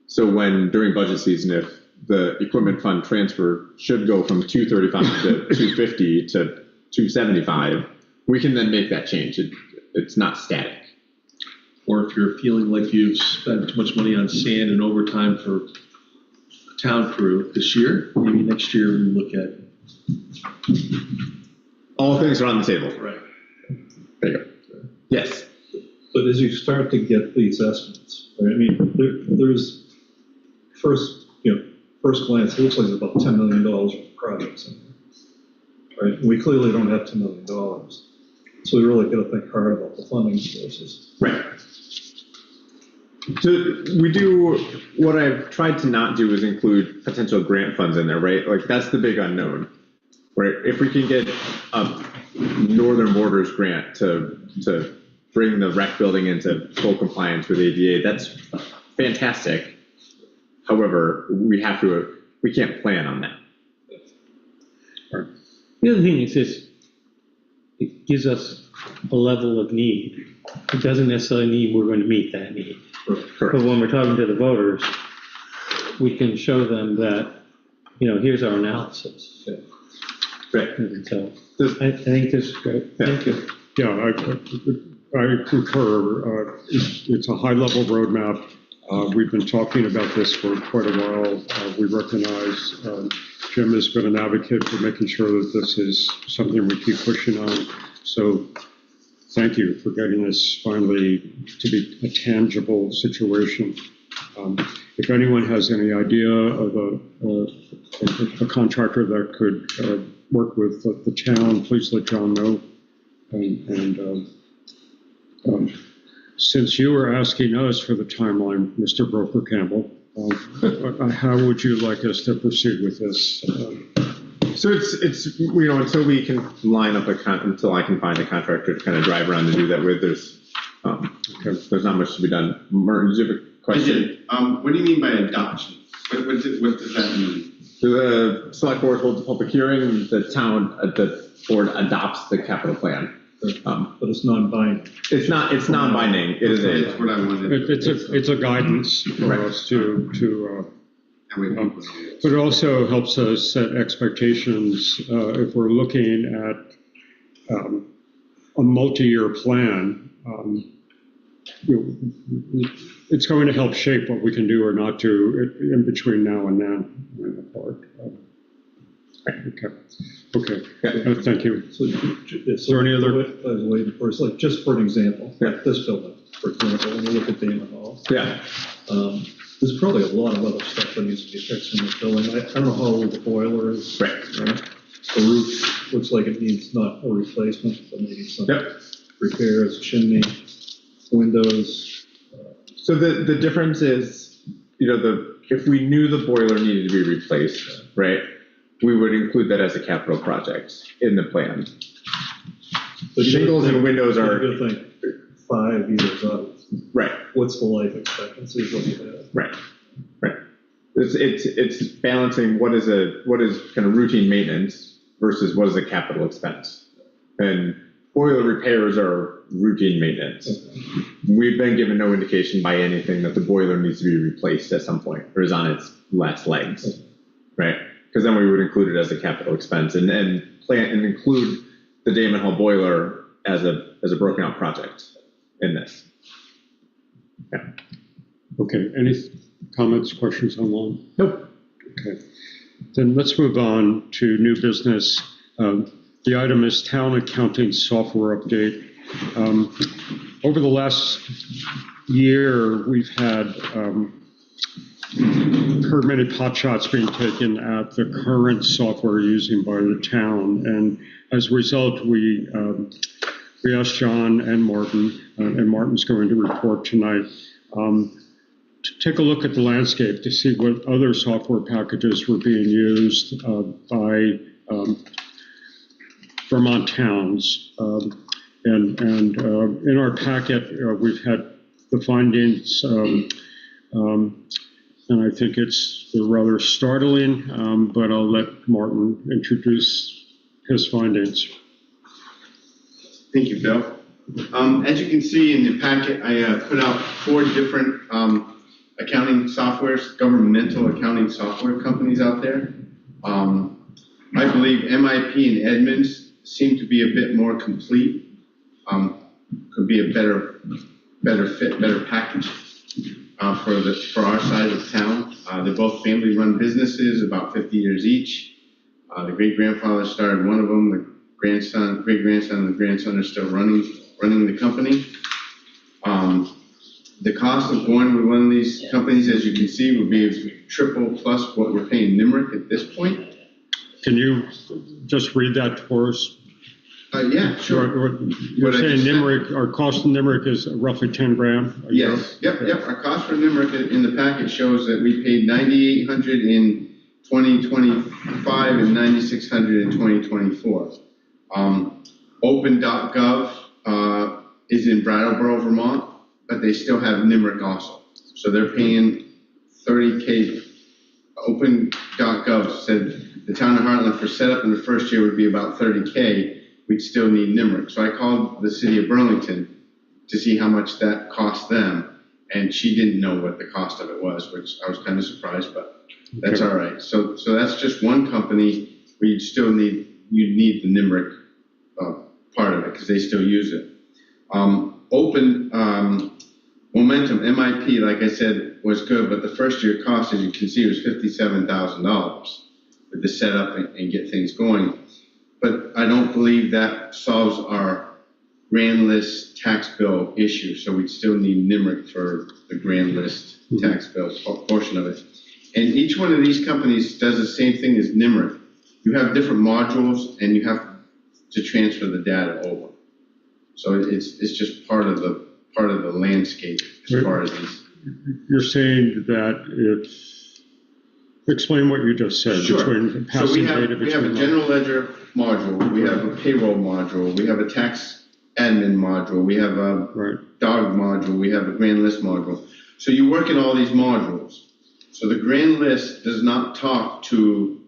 So when, during budget season, if the equipment fund transfer should go from 235 to 250 to 275, we can then make that change. It's not static. Or if you're feeling like you've spent too much money on sand and overtime for a town crew this year, maybe next year we look at. All things are on the table. Right. There you go. Yes. But as you start to get these estimates, right, I mean, there's first glance, it looks like there's about $10 million worth of projects in there, right? We clearly don't have $10 million. So we really got to think hard about the funding sources. Right. So we do, what I've tried to not do is include potential grant funds in there, right? Like that's the big unknown, right? If we can get a Northern Borders grant to bring the rec building into full compliance with ADA, that's fantastic. However, we can't plan on that. The other thing is this, it gives us a level of need. It doesn't necessarily mean we're going to meet that need. Correct. But when we're talking to the voters, we can show them that, here's our analysis. Right. And so I think this is great. Thank you. Yeah, I concur. It's a high-level roadmap. We've been talking about this for quite a while. We recognize Jim has been an advocate for making sure that this is something we keep pushing on. So thank you for getting this finally to be a tangible situation. If anyone has any idea of a contractor that could work with the town, please let John know. Since you were asking us for the timeline, Mr. Broker Campbell, how would you like us to proceed with this? So it's until we can line up until I can find a contractor to kind of drive around and do that with. There's not much to be done. Martin, do you have a question? What do you mean by adoption? What does that mean? The select board holds a public hearing. The board adopts the capital plan. But it's non-binding. It's non-binding. It is That's what I wanted. It's a guidance for us to but it also helps us set expectations if we're looking at a multi-year plan. It's going to help shape what we can do or not do in between now and then. Okay. Thank you. Is there any other? I was waiting for, it's like, just for an example, like this building, for example, when you look at Damon Hall. Yeah. There's probably a lot of other stuff that needs to be fixed in this building. I don't know how old the boiler is. Right. The roof, looks like it needs not a replacement, but maybe some Yep. repairs, chimney, windows. So the difference is, if we knew the boiler needed to be replaced, right, we would include that as a capital project in the plan. The shingles and windows are, Good thing, 5 years out. right, What's the life expectancy of what you have? right. It's balancing what is kind of routine maintenance versus what is a capital expense. And boiler repairs are routine maintenance. We've been given no indication by anything that the boiler needs to be replaced at some point or is on its last legs, right? Because then we would include it as a capital expense and include the Damon Hall boiler as a broken out project in this. Yeah. Okay, any comments, questions online? Nope. Okay, then let's move on to new business. The item is town accounting software update. Over the last year, we've had heard many pot shots being taken at the current software using by the town, and as a result, we asked John and Martin, and Martin's going to report tonight, to take a look at the landscape to see what other software packages were being used by Vermont towns. And in our packet, we've had the findings, and I think they're rather startling, but I'll let Martin introduce his findings. Thank you, Bill. As you can see in the packet, I put out 4 different accounting softwares, governmental accounting software companies out there. I believe MIP and Edmunds seem to be a bit more complete. Could be a better fit, better package for our side of town. They're both family-run businesses, about 50 years each. The great-grandfather started one of them. The great-grandson, and the grandson are still running the company. The cost of going with one of these companies, as you can see, would be triple plus what we're paying Nimerick at this point. Can you just read that for us? Yeah, sure. You're saying Nimerick, our cost in Nimerick is roughly 10 grand? Yes, yep. Our cost for Nimerick in the package shows that we paid $9,800 in 2025 and $9,600 in 2024. Open.gov is in Brattleboro, Vermont, but they still have Nimerick also. So they're paying $30K. Open.gov said the town of Hartland for setup in the first year would be about $30K. We'd still need Nimerick. So I called the city of Burlington to see how much that cost them, and she didn't know what the cost of it was, which I was kind of surprised, but that's all right. So that's just one company where you'd need the Nimerick part of it because they still use it. Open Momentum, MIP, like I said, was good, but the first year cost, as you can see, was $57,000 with the setup and get things going. But I don't believe that solves our grand list tax bill issue, so we'd still need Nimerick for the grand list tax bill portion of it. And each one of these companies does the same thing as Nimerick. You have different modules, and you have to transfer the data over. So it's just part of the landscape as far as these. You're saying that explain what you just said. Sure. So we have a general ledger module, we have a payroll module, we have a tax admin module, we have a dog module, we have a grand list module. So you work in all these modules. So the grand list does not talk to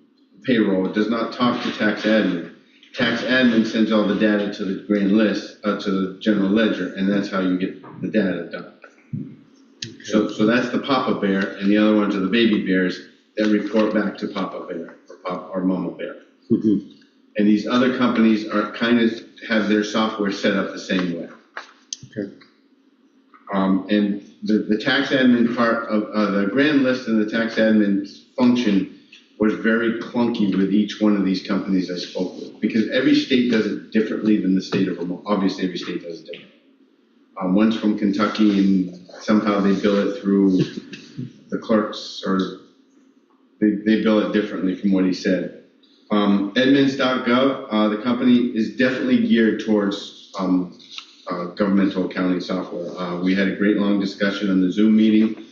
payroll, it does not talk to tax admin. Tax admin sends all the data to the grand list, to the general ledger, and that's how you get the data done. Okay. So that's the Papa Bear, and the other ones are the baby bears that report back to Papa Bear or Mama Bear. Mm-hmm. And these other companies are kind of have their software set up the same way. Okay. And the tax admin part of the grand list and the tax admin function was very clunky with each one of these companies I spoke with, because every state does it differently than the state of Vermont. Obviously, every state does it differently. One's from Kentucky, and somehow they bill it through the clerks, or they bill it differently from what he said. Edmunds.gov, the company is definitely geared towards governmental accounting software. We had a great long discussion on the Zoom meeting.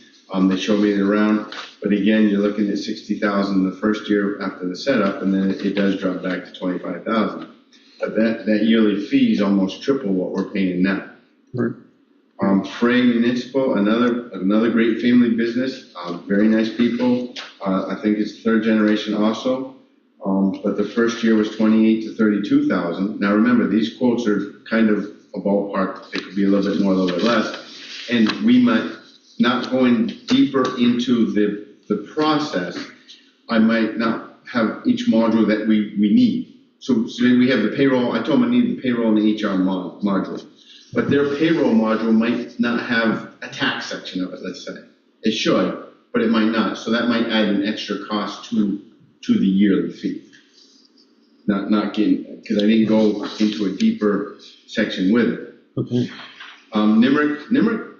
They showed me it around, but again, you're looking at 60,000 the first year after the setup, and then it does drop back to 25,000. But that yearly fee is almost triple what we're paying now. Right. Frey Municipal, another great family business, very nice people. I think it's third generation also. But the first year was 28 to 32,000. Now remember, these quotes are kind of a ballpark. They could be a little bit more, a little bit less. And we might, not going deeper into the process, I might not have each module that we need. So we have the payroll. I told them I need the payroll and the HR module. But their payroll module might not have a tax section of it, let's say. It should, but it might not. So that might add an extra cost to the yearly fee. Not getting, because I didn't go into a deeper section with it. Okay. NIMRIC,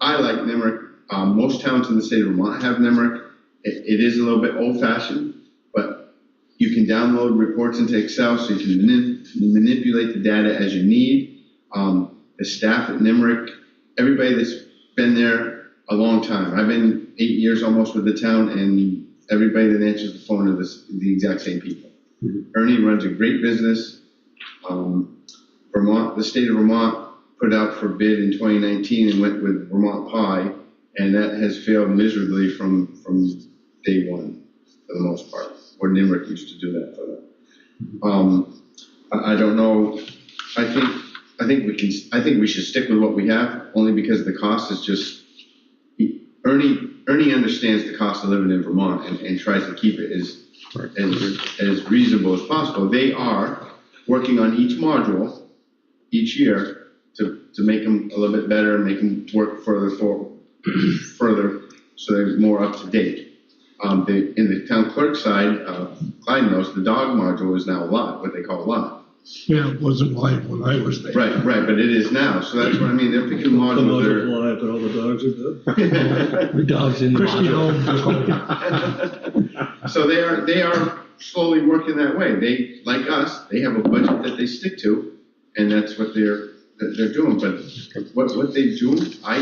I like NIMRIC. Most towns in the state of Vermont have NIMRIC. It is a little bit old-fashioned, but you can download reports into Excel so you can manipulate the data as you need. The staff at NIMRIC, everybody that's been there a long time. I've been 8 years almost with the town, and everybody that answers the phone are the exact same people. Mm-hmm. Ernie runs a great business. The state of Vermont put out for bid in 2019 and went with Vermont Pie, and that has failed miserably from day one for the most part, where NIMRIC used to do that for them. I don't know. I think we should stick with what we have, only because the cost is just, Ernie understands the cost of living in Vermont and tries to keep it as reasonable as possible. They are working on each module each year to make them a little bit better and make them work further so they're more up to date. In the town clerk side, Clyde knows the dog module is now live, what they call live. Yeah, it wasn't live when I was there. Right, but it is now. So that's what I mean. They're picking modules that are live, but all the dogs are dead. The dog's in the Christie module. home. So they are slowly working that way. They, like us, they have a budget that they stick to, and that's what they're doing. But what they do, I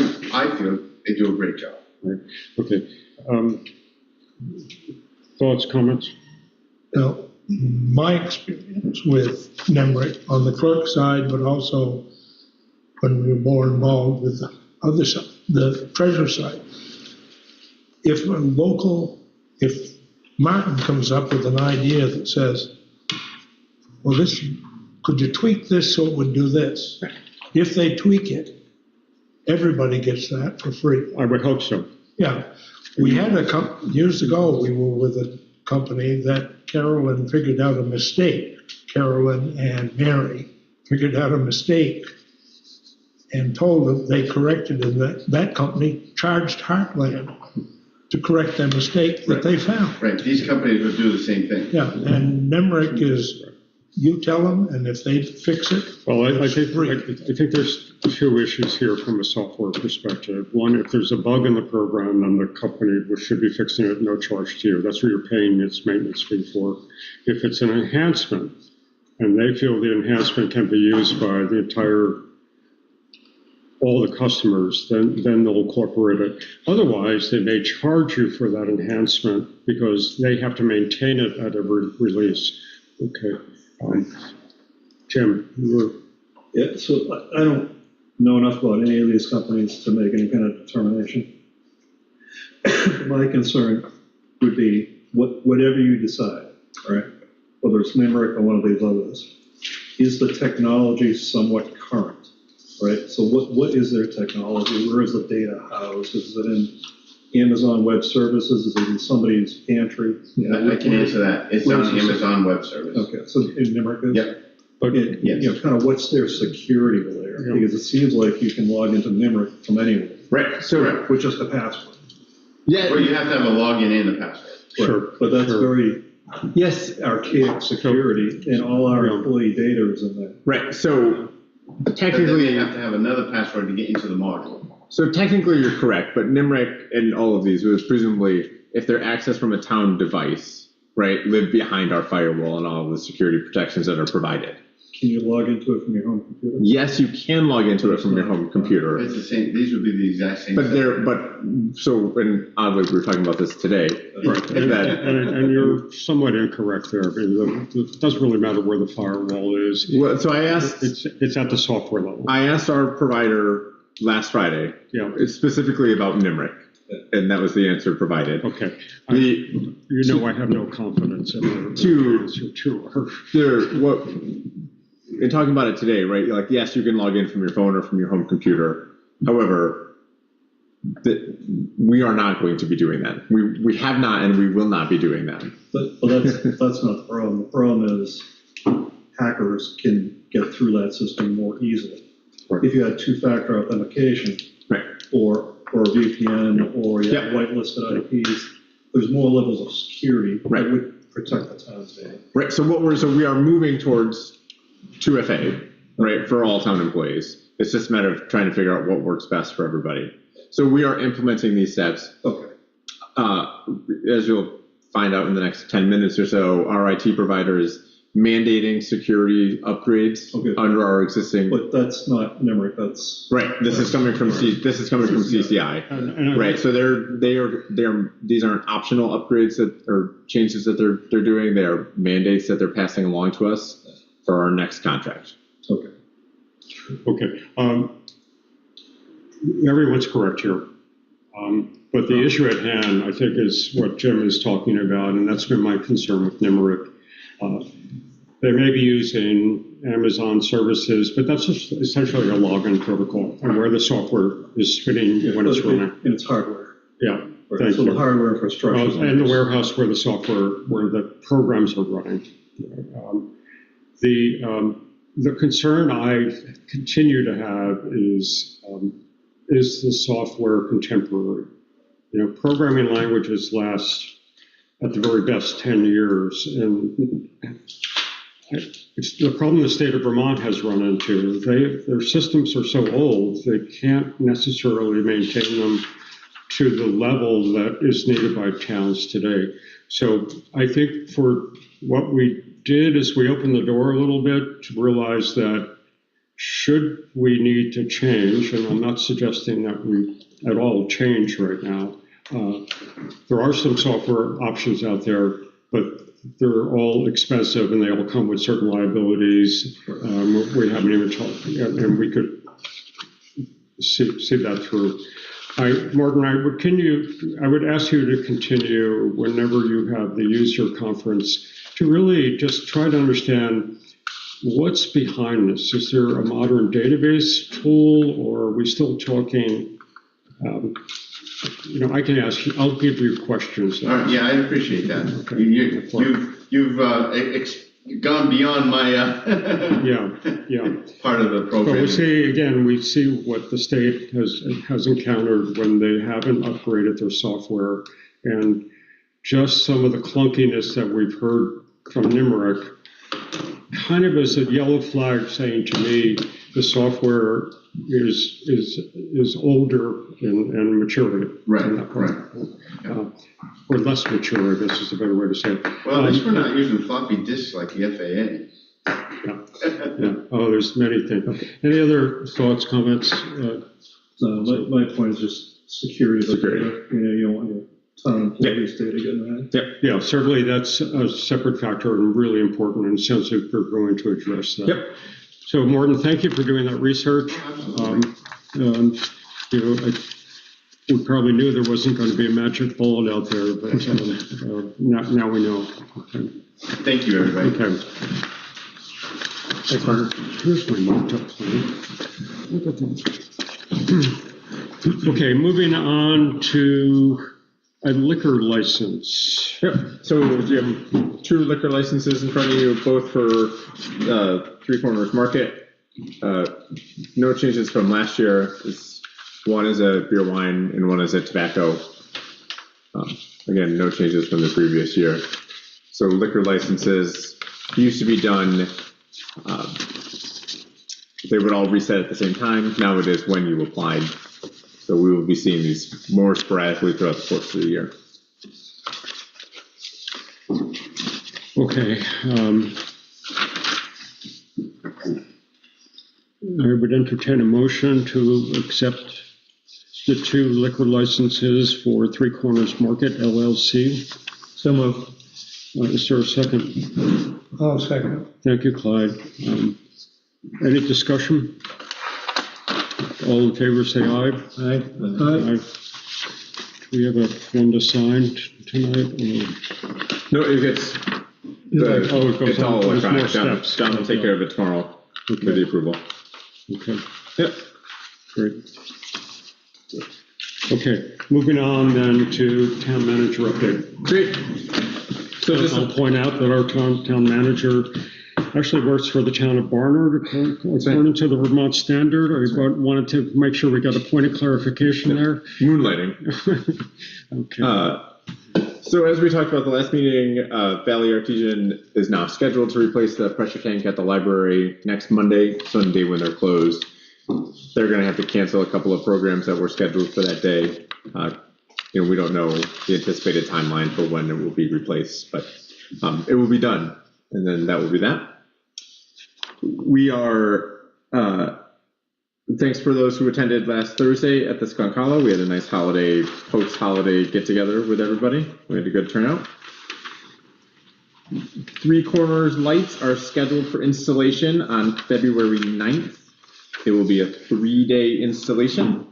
feel they do a great job. Right. Okay. Thoughts, comments? Now, my experience with NIMRIC on the clerk side, but also when we were more involved with the other side, the treasurer side. If Martin comes up with an idea that says, well, could you tweak this so it would do this? If they tweak it, everybody gets that for free. I would hope so. Yeah. We had years ago, we were with a company that Carolyn figured out a mistake. Carolyn and Mary figured out a mistake and told them they corrected it, and that company charged Hartland to correct their mistake that they found. Right, these companies would do the same thing. Yeah, and NIMRIC is, you tell them, and if they fix it, well, I think there's two issues here from a software perspective. One, if there's a bug in the program, then the company should be fixing it at no charge to you. That's what you're paying its maintenance fee for. If it's an enhancement, and they feel the enhancement can be used by all the customers, then they'll incorporate it. Otherwise, they may charge you for that enhancement because they have to maintain it at every release. Okay. Jim, Yeah, so I don't know enough about any of these companies to make any kind of determination. My concern would be whatever you decide, right? Whether it's NIMRIC or one of these others, is the technology somewhat current, right? So what is their technology? Where is the data housed? Is it in Amazon Web Services? Is it in somebody's pantry? I can answer that. It's on Amazon Web Service. Okay, so in NIMRIC is? Yep. But kind of what's their security layer? Yeah. Because it seems like you can log into NIMRIC from anywhere. Right. So with just a password. Yeah. Or you have to have a login and a password. Sure. Right. But that's very archaic security, and all our employee data is in there. Right. So technically, technically, but then you have to have another password to get into the module. So technically, you're correct. But NIMRIC and all of these was presumably if they're accessed from a town device, right, live behind our firewall and all of the security protections that are provided. Can you log into it from your home computer? Yes, you can log into it from your home computer. It's the same, these would be the exact same. But setup. and oddly, we were talking about this today. Right, and you're somewhat incorrect there. I mean, it doesn't really matter where the firewall is. Well, so I asked, It's at the software level. I asked our provider last Friday, Yeah, specifically about NIMRIC, and that was the answer provided. okay. The, I have no confidence in the To- answer to in talking about it today, right? Like, yes, you can log in from your phone or from your home computer. However, we are not going to be doing that. We have not, and we will not be doing that. But that's not the problem. The problem is hackers can get through that system more easily. Right. If you had two-factor authentication, Right. or a VPN, or you have Yep. whitelisted IPs, there's more levels of security Right. that would protect the town's data. Right. So we are moving towards 2FA, right, for all town employees. It's just a matter of trying to figure out what works best for everybody. So we are implementing these steps. Okay. As you'll find out in the next 10 minutes or so, our IT provider is mandating security upgrades under our existing. But that's not NIMRIC, that's. Right. This is coming from CCI. Right. So these aren't optional upgrades or changes that they're doing. They are mandates that they're passing along to us for our next contract. Okay. Okay. Everyone's correct here. But the issue at hand, I think, is what Jim is talking about, and that's been my concern with NIMRIC. They may be using Amazon services, but that's just essentially a login protocol and where the software is fitting when it's running. And it's hardware. Yeah, Right. thank So you. the hardware infrastructure. And the warehouse where the programs are running. The concern I continue to have is the software contemporary? Programming languages last at the very best 10 years, and it's the problem the state of Vermont has run into. Their systems are so old, they can't necessarily maintain them to the level that is needed by towns today. So I think for what we did is we opened the door a little bit to realize that should we need to change, and I'm not suggesting that we at all change right now, there are some software options out there, but they're all expensive and they all come with certain liabilities. We haven't even talked, and we could see that through. Martin, I would ask you to continue whenever you have the user conference to really just try to understand what's behind this. Is there a modern database tool, or are we still talking? I can ask you. I'll give you questions. Yeah, I appreciate that. Okay. You've gone beyond my yeah part of the program. But we see what the state has encountered when they haven't upgraded their software, and just some of the clunkiness that we've heard from NIMRIC kind of is a yellow flag saying to me the software is older in maturity. Right. Or less mature, I guess is a better way to say it. Well, at least we're not using floppy disks like the FAA. Yeah. Oh, there's many things. Okay. Any other thoughts, comments? My point is just security. You don't want your town employees' data getting hacked. Yeah, certainly that's a separate factor and really important, and it sounds like we're going to address that. Yep. So, Morton, thank you for doing that research. We probably knew there wasn't going to be a magic bullet out there, but now we know. Okay. Thank you, everybody. Okay. Thanks, Martin. Here's my mock-up plan. Look at that. Okay, moving on to a liquor license. Yep. So you have 2 liquor licenses in front of you, both for Three Corners Market. No changes from last year. One is a beer wine and one is a tobacco. Again, no changes from the previous year. So liquor licenses used to be done, they would all reset at the same time. Now it is when you applied. So we will be seeing these more sporadically throughout the course of the year. Okay. I would entertain a motion to accept the 2 liquor licenses for Three Corners Market LLC. So moved. Is there a second? I'll second. Thank you, Clyde. Any discussion? All in favor, say aye. Aye. Aye. Do we have a one to sign tonight? No, it gets, it goes it's on. all There's more electronic. steps. John will take care of it tomorrow with the approval. Okay, Yep. great. Okay, moving on then to town manager update. Great. So just I'll point out that our town manager actually works for the town of Barnard, according to the Vermont Standard. I wanted to make sure we got a point of clarification there. moonlighting. Okay. So as we talked about the last meeting, Valley Artesian is now scheduled to replace the pressure tank at the library next Monday, Sunday when they're closed. They're going to have to cancel a couple of programs that were scheduled for that day. We don't know the anticipated timeline for when it will be replaced, but it will be done, and then that will be that. We are, thanks for those who attended last Thursday at the Skunk Hollow. We had a nice holiday, post-holiday get-together with everybody. We had a good turnout. Three Corners lights are scheduled for installation on February 9th. It will be a 3-day installation.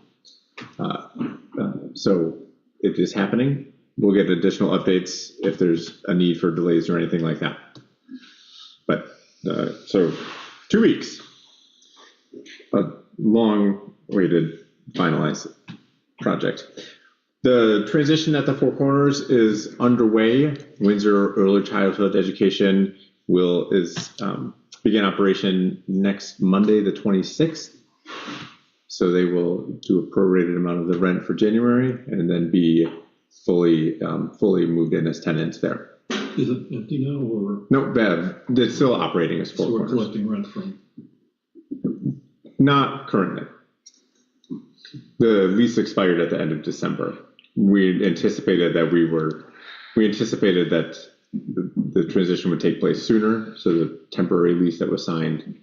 So it is happening. We'll get additional updates if there's a need for delays or anything like that. But so 2 weeks, a long-awaited finalized project. The transition at the Four Corners is underway. Windsor Early Childhood Education is begin operation next Monday, the 26th. So they will do a prorated amount of the rent for January and then be fully moved in as tenants there. Is it empty now, or? No, Bev, it's still operating as Four So we're Corners. collecting rent from? Not currently. The lease expired at the end of December. We anticipated that the transition would take place sooner, so the temporary lease that was signed.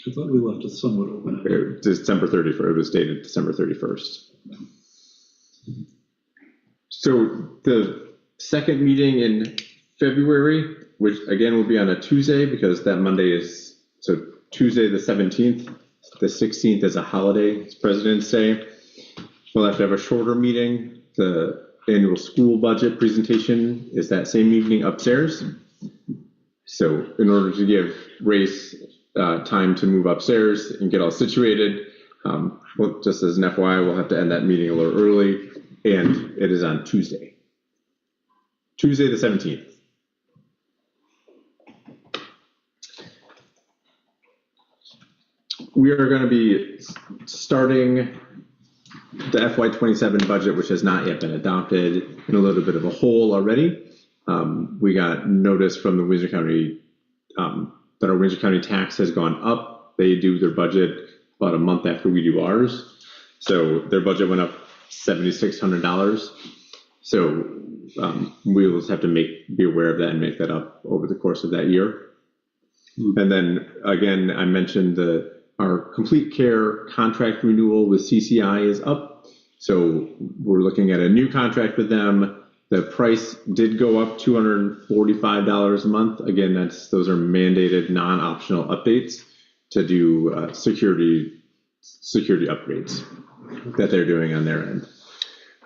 I thought we left it somewhat open. December 31st. It was dated December 31st. So the second meeting in February, which again will be on a Tuesday because that Monday is, so Tuesday the 17th, the 16th is a holiday, it's President's Day. We'll have to have a shorter meeting. The annual school budget presentation is that same evening upstairs. So in order to give Race time to move upstairs and get all situated, well, just as an FYI, we'll have to end that meeting a little early, and it is on Tuesday the 17th. We are going to be starting the FY27 budget, which has not yet been adopted, in a little bit of a hole already. We got notice from the Windsor County that our Windsor County tax has gone up. They do their budget about a month after we do ours. So their budget went up $7,600. So we will have to be aware of that and make that up over the course of that year. And then again, I mentioned our complete care contract renewal with CCI is up. So we're looking at a new contract with them. The price did go up $245 a month. Again, those are mandated non-optional updates to do security upgrades that they're doing on their end.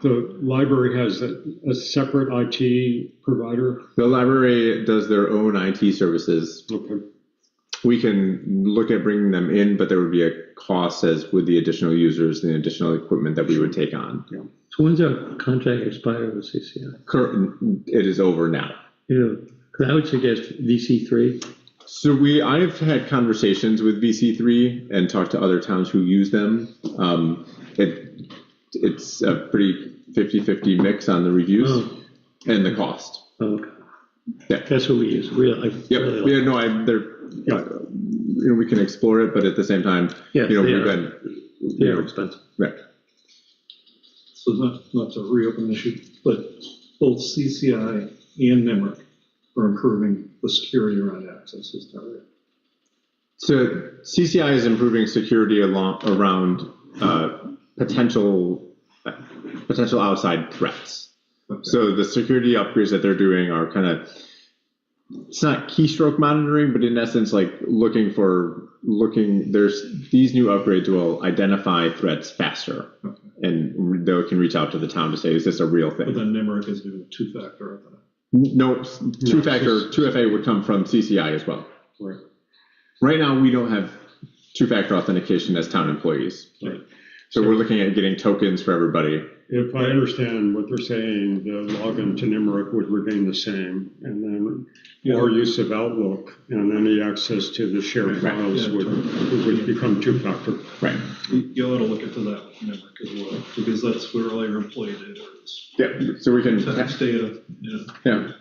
The library has a separate IT provider? The library does their own IT services. Okay. We can look at bringing them in, but there would be a cost as with the additional users and the additional equipment that we would take on. Yeah. So when's our contract expire with CCI? It is over now. Because I would suggest VC3. So I've had conversations with VC3 and talked to other towns who use them. It's a pretty 50-50 mix on the reviews and the cost. Okay. Yeah. That's what we use. We can explore it, but at the same time, yes, they're expensive. Right. So not to reopen the issue, but both CCI and NEMRIC are improving the security around access is target. So CCI is improving security around potential outside threats. Okay. So the security upgrades that they're doing are kind of, it's not keystroke monitoring, but in essence, like there's these new upgrades will identify threats faster, Okay. and they can reach out to the town to say, is this a real But thing? then NIMRIC is doing a two-factor authentication. No, 2FA would come from CCI as well. Right. Right now, we don't have two-factor authentication as town employees. Right. So we're looking at getting tokens for everybody. If I understand what they're saying, the login to NIMRIC would remain the same, and then our use of Outlook and any access to the shared files would become two-factor. Right. You ought to look into that with NIMRIC as well, because that's where all your employee data is. Yeah, so we can. Tax data, Yeah.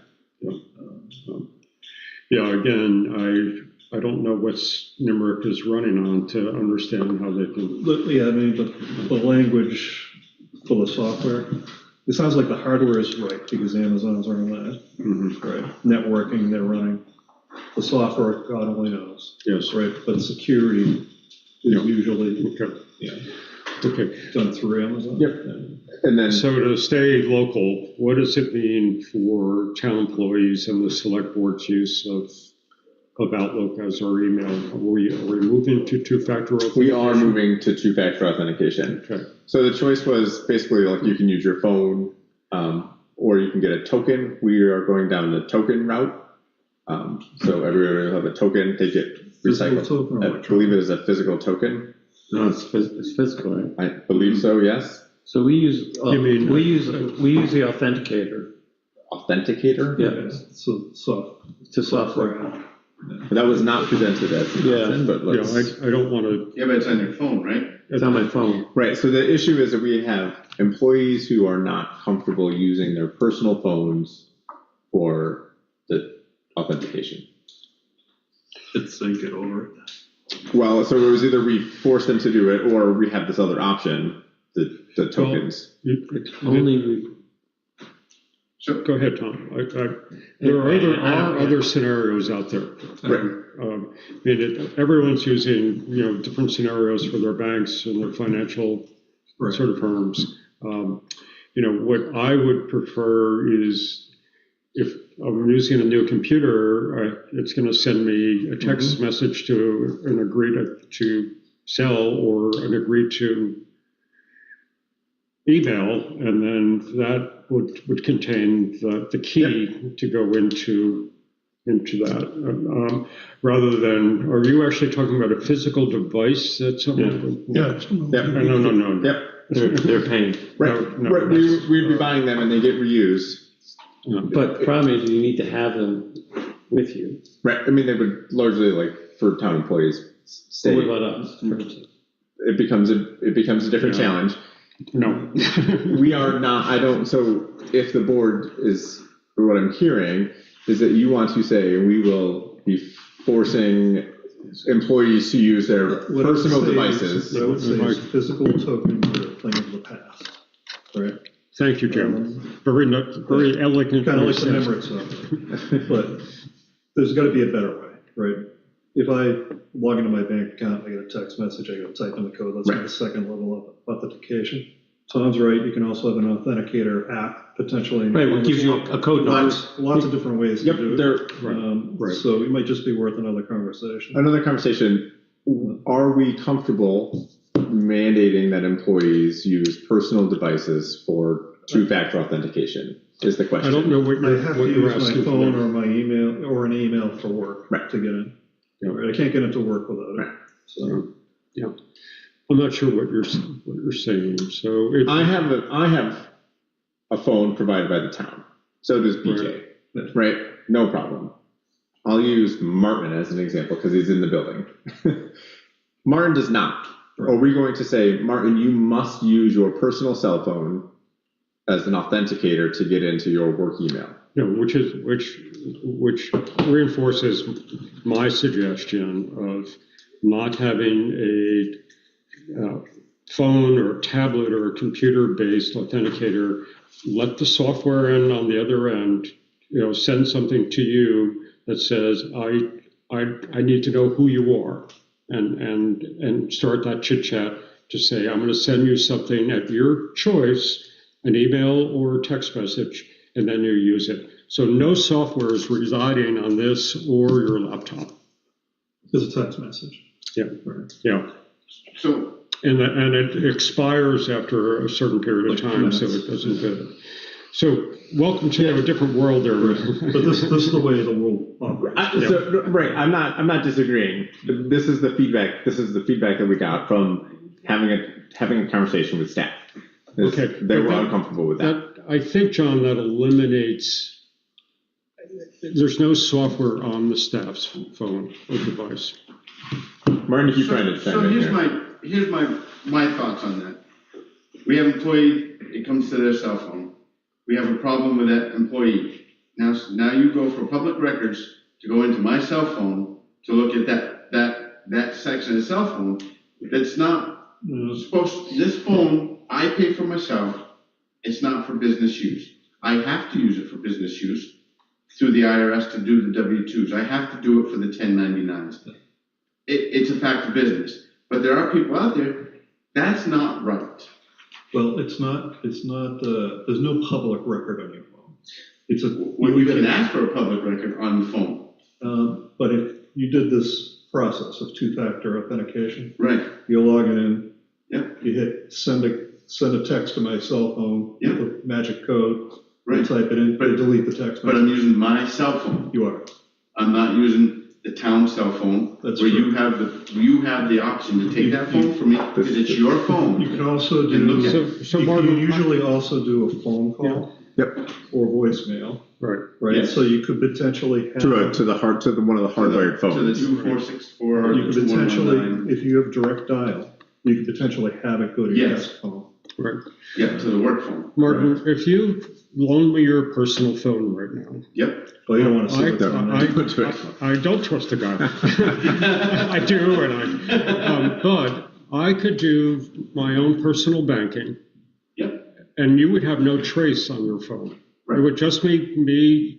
Yeah, again, I don't know what NIMRIC is running on to understand how they can. Yeah, I mean, the language for the software, it sounds like the hardware is right, because Amazon's running that. Mhm. Right. Networking, they're running. The software, God only knows. Yes. Right, but security is usually Okay. done through Amazon. Yep. And then. So to stay local, what does it mean for town employees and the select board's use of Outlook as our email? Are we moving to two-factor authentication? We are moving to two-factor authentication. Okay. So the choice was basically like you can use your phone, or you can get a token. We are going down the token route. So everybody will have a token. They get recycled. Token or I believe it is a physical token. No, it's physical, right? I believe so. Yes. So we use mean- we use the authenticator. Authenticator. Yeah, So it's a software. That was not presented as an option, but Yeah, let's. I don't want to. Yeah, but it's on your phone, right? It's on my phone. Right. So the issue is that we have employees who are not comfortable using their personal phones for the authentication. it's they get over it. Well, so it was either we force them to do it, or we have this other option, the tokens. Go ahead, Tom. There are other scenarios out there. Right. Everyone's using, different scenarios for their banks and their financial sort of firms. What I would prefer is if I'm using a new computer, it's going to send me a text message to an agree to sell or an agree to email, and then that would contain the key to go into that. Rather than, are you actually talking about a physical device that someone? Yeah. No. Yep. They're paying. Right. No, Right. We'd be buying them and they get reused. But the problem is you need to have them with you. Right. I mean, they would largely, like, for town employees, stay. What about us, for instance? It becomes a different challenge. No. We are not, so if the board is, what I'm hearing is that you want to say, we will be forcing employees to use their personal devices. What I would say is physical tokens are a thing of the past, right? Thank you, Jim. Very elegant. Kind of like the NIMRIC stuff, but there's got to be a better way, right? If I log into my bank account, I get a text message, I go type in the code, that's my second level of authentication. Tom's right, you can also have an authenticator app potentially. Right, it gives you a code number. Lots of different ways to do it. Right. So it might just be worth another conversation. Another conversation, are we comfortable mandating that employees use personal devices for two-factor authentication is the question. I don't know what I have to you're use my asking phone for. or my email or an email for work to get in. Right, I can't get into work without it. So Yeah. I'm not sure what you're saying. So I have a phone provided by the town. So does BJ. Right? No problem. I'll use Martin as an example because he's in the building. Martin does not. Are we going to say, Martin, you must use your personal cell phone as an authenticator to get into your work email? No, which reinforces my suggestion of not having a phone or a tablet or a computer-based authenticator. Let the software in on the other end, send something to you that says, I need to know who you are, and start that chit chat to say, I'm going to send you something at your choice, an email or a text message, and then you use it. So no software is residing on this or your laptop. It's a text message. Yeah, Right. yeah. So, And it expires after a certain period of time, so it doesn't fit. So welcome to a different world there. But this is the way the world operates. Right, I'm not disagreeing. This is the feedback that we got from having a conversation with staff. Okay. They were uncomfortable with that. I think, John, that eliminates, there's no software on the staff's phone or device. Martin, if you're trying to so here's my thoughts on that. We have an employee, it comes to their cell phone. We have a problem with that employee. Now you go for public records to go into my cell phone to look at that section of the cell phone. That's not supposed, this phone, I pay for myself. It's not for business use. I have to use it for business use through the IRS to do the W-2s. I have to do it for the 1099s. It's a fact of business. But there are people out there, that's not right. Well, it's not, there's no public record on your phone. You can ask for a public record on the phone. But if you did this process of two-factor authentication, Right. you log it in, Yep. you hit send a text to my cell phone, Yep. with a magic code, Right. you type it in, But- delete the text But I'm message. using my cell phone. You are. I'm not using the town cell phone, That's where true. you have the option to take that phone from me, because it's your You phone. can also And look do, at So you Martin, usually also do a phone call. Yep. Or voicemail, right. right? Yes. So you could potentially have. To one of the hardwired To the phones. 2464 or You the could potentially, 2119. if you have direct dial, you could potentially have it go to your Yes. desk phone. Right. Yeah, to the work phone. Martin, if you loan me your personal phone right now, Yep. Well, you don't want to see what's on there. I don't trust the guy. I do, but I could do my own personal banking. Yep. And you would have no trace on your phone. It would just be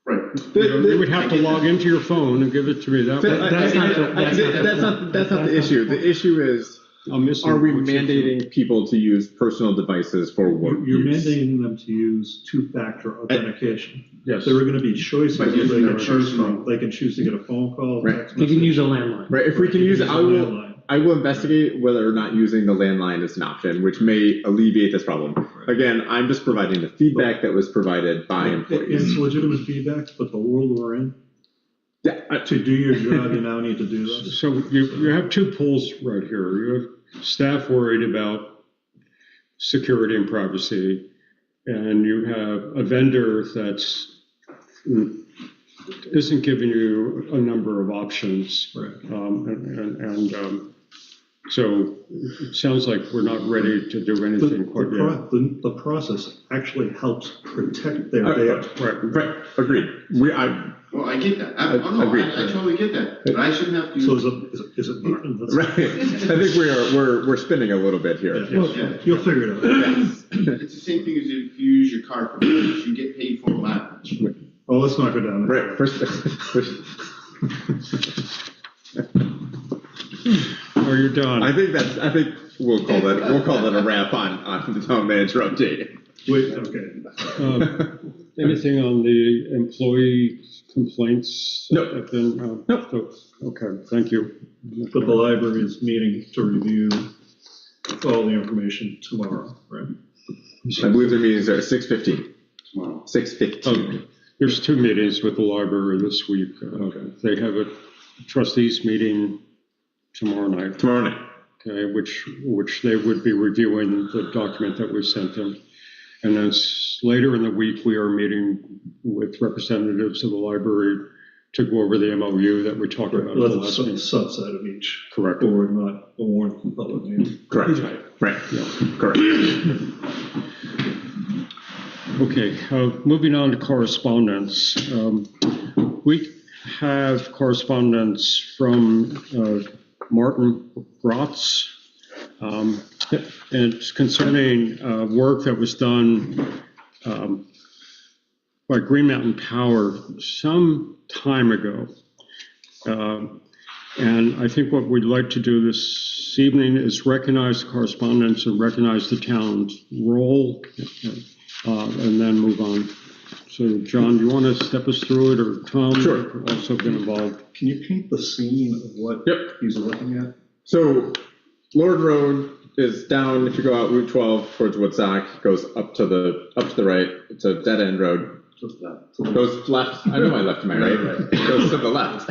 Right. you would have to log into your phone and give it to me. That's not the issue. The issue is, are we mandating people to use personal devices for work You're use? mandating them to use two-factor authentication. Yes. There are going to be choices. By using They their can choose personal- from. They can choose to get a phone call, Right. text You message. can use a landline. Right, if we can use it, I will landline. I will investigate whether or not using the landline is an option, which may alleviate this problem. Again, I'm just providing the feedback that was provided by employees. It's legitimate feedback, but the world we're in, Yeah, to do your job, you now need to do this. So you have two pools right here. You have staff worried about security and privacy, and you have a vendor that's isn't giving you a number of options. Right. So it sounds like we're not ready to do anything quite yet. The process actually helps protect their data. right, agreed. Well, I get that. I totally get that. But I shouldn't have to use. So is it Martin? Right, I think we're spinning a little bit here. Yeah. You'll figure it out. It's the same thing as if you use your car for mileage. You get paid for mileage. Oh, let's not go down there. Right, first. Oh, you're done. I think we'll call that a wrap on the town manager update. Wait, okay. Anything on the employee complaints? No. Have been, Nope. Okay, thank you. But the library is meeting to review all the information tomorrow, right? I believe their meetings are at 6:15. Tomorrow. 6:15. There's two meetings with the library this week. They have a trustees meeting tomorrow night. Okay, which they would be reviewing the document that we sent them. And then later in the week, we are meeting with representatives of the library to go over the MOU that we talked about. That's a subset of each. Correct. Board, not a warrant for public meeting. Correct. Right. Yeah. Correct. Okay, moving on to correspondence. We have correspondence from Martin Grotz. And it's concerning work that was done by Green Mountain Power some time ago. And I think what we'd like to do this evening is recognize Correspondence and recognize the town's role, and then move on. So, John, do you want to step us through it, or Tom? Sure. You've also been involved. Can you paint the scene of what he's looking at? So Lord Road is down, if you go out Route 12 towards Woodstock, goes up to the right. It's a dead end road. Goes left. I know my left to my right. Goes to the left.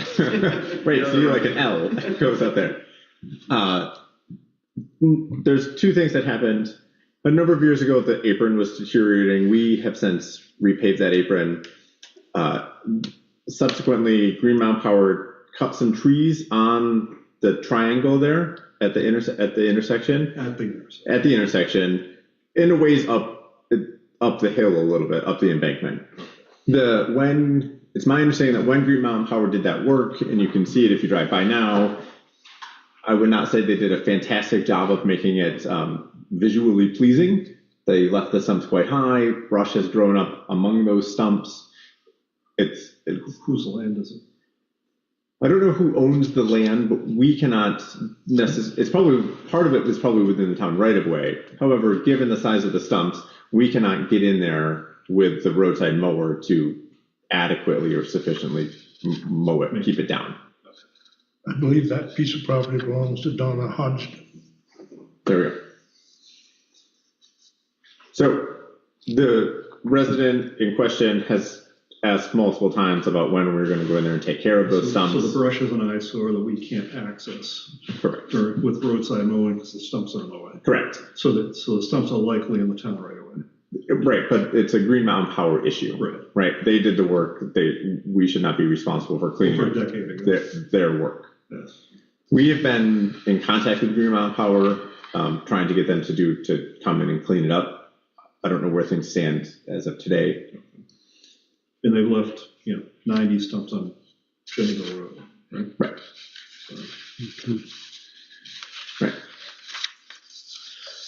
Wait, see, like an L goes up there. There's two things that happened. A number of years ago, the apron was deteriorating. We have since repaved that apron. Subsequently, Green Mountain Power cut some trees on the triangle there at the intersection. At the intersection, in a ways up the hill a little bit, up the embankment. It's my understanding that when Green Mountain Power did that work, and you can see it if you drive by now, I would not say they did a fantastic job of making it visually pleasing. They left the stumps quite high. Brush has grown up among those stumps. Whose land is it? I don't know who owns the land, but we cannot necessarily, it's probably, part of it is probably within the town right of way. However, given the size of the stumps, we cannot get in there with the roadside mower to adequately or sufficiently mow it and keep it down. I believe that piece of property belongs to Donna Hodgson. There we go. So the resident in question has asked multiple times about when we're going to go in there and take care of those stumps. So the brush is an eyesore that we can't access. Correct. With roadside mowing because the stumps are in the way. Correct. So the stumps are likely in the town right away. Right, but it's a Green Mountain Power issue. Right. They did the work. We should not be responsible for cleaning For a decade ago. their work. Yes. We have been in contact with Green Mountain Power, trying to get them to come in and clean it up. I don't know where things stand as of today. And they've left, 90 stumps on Shenango Road, right? Right. So, Right.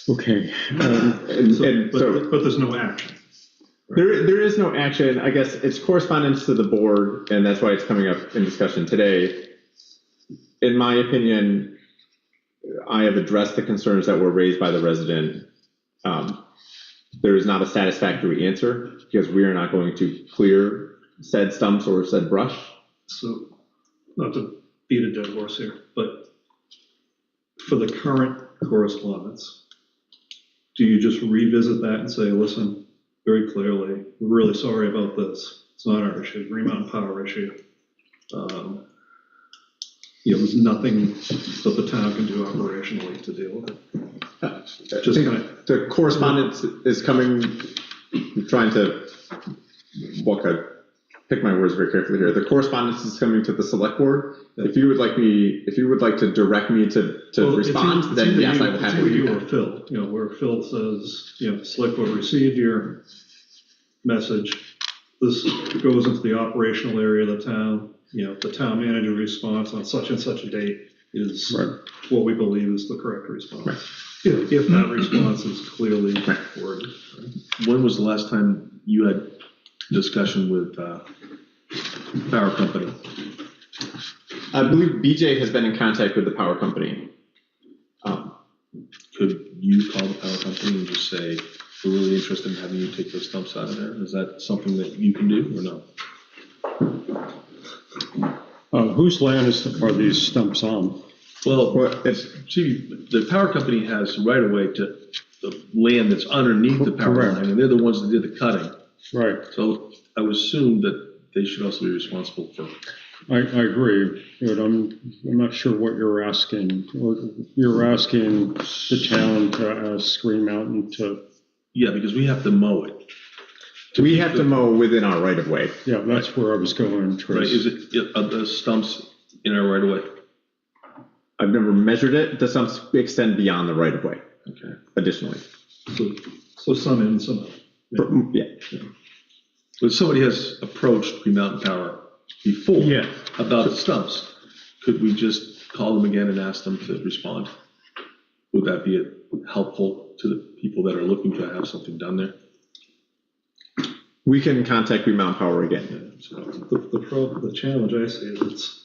Okay. But there's no action. Right? There is no action. I guess it's correspondence to the board, and that's why it's coming up in discussion today. In my opinion, I have addressed the concerns that were raised by the resident. There is not a satisfactory answer because we are not going to clear said stumps or said brush. So, not to beat a dead horse here, but for the current correspondence, do you just revisit that and say, listen, very clearly, we're really sorry about this. It's not our issue, Green Mountain Power issue. There's nothing that the town can do operationally to deal with it. The correspondence is coming, I'm trying to pick my words very carefully here. The correspondence is coming to the select board. If you would like to direct me to respond, then yes, I will happily do that. Or Phil, where Phil says, select board received your message. This goes into the operational area of the town. The town manager response on such and such a date is what we believe is the correct response. Right. If that response is clearly worded. Right? When was the last time you had discussion with power company? I believe BJ has been in contact with the power company. Could you call the power company and just say, we're really interested in having you take those stumps out of there? Is that something that you can do or no? Whose land are these stumps on? Well, the power company has right of way to the land that's underneath the power line, and they're the ones that did the cutting. Right. So I would assume that they should also be responsible for. I agree, but I'm not sure what you're asking. You're asking the town to ask Green Mountain to. Yeah, because we have to mow it. We have to mow within our right of way. Yeah, that's where I was going. Right. Are the stumps in our right of way? I've never measured it. The stumps extend beyond the right of way. Okay. Additionally. So some in, some out. Yeah. But somebody has approached Green Mountain Power before about the stumps. Could we just call them again and ask them to respond? Would that be helpful to the people that are looking to have something done there? We can contact Green Mountain Power again. So the challenge I see is it's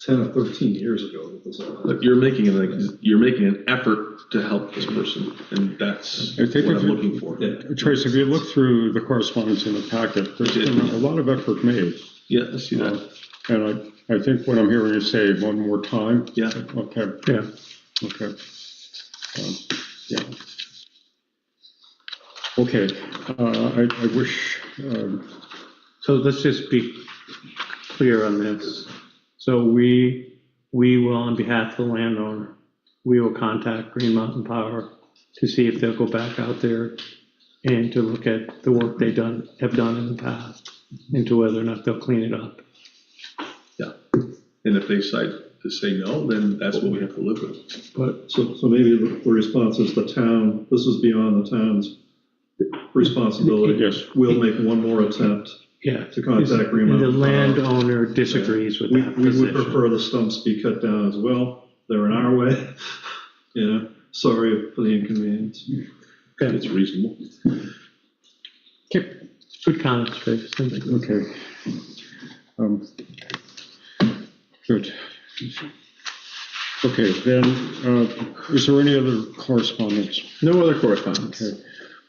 10 or 13 years ago that this happened. But you're making an effort to help this person, and that's I think what if I'm you- looking for. Trace, if you look through the correspondence in the packet, there's been a lot of effort made. Yeah, I see that. And I think what I'm hearing you say one more time. Yeah. Okay. Yeah. Okay. Yeah. Okay. I wish, So let's just be clear on this. So we will, on behalf of the landowner, we will contact Green Mountain Power to see if they'll go back out there and to look at the work they have done in the past, and to whether or not they'll clean it up. Yeah. And if they decide to say no, then that's what we have to live with. But, so maybe the response is the town, this is beyond the town's responsibility. Yes. We'll make one more attempt Yeah. to contact Green And the Mountain Power. landowner disagrees with We that would position. prefer the stumps be cut down as well. They're in our way. You know, sorry for the inconvenience. Okay. It's reasonable. Okay. Good comments, Trace. Thank you. okay. Good. Okay, then, is there any other correspondence? No other correspondence. Okay.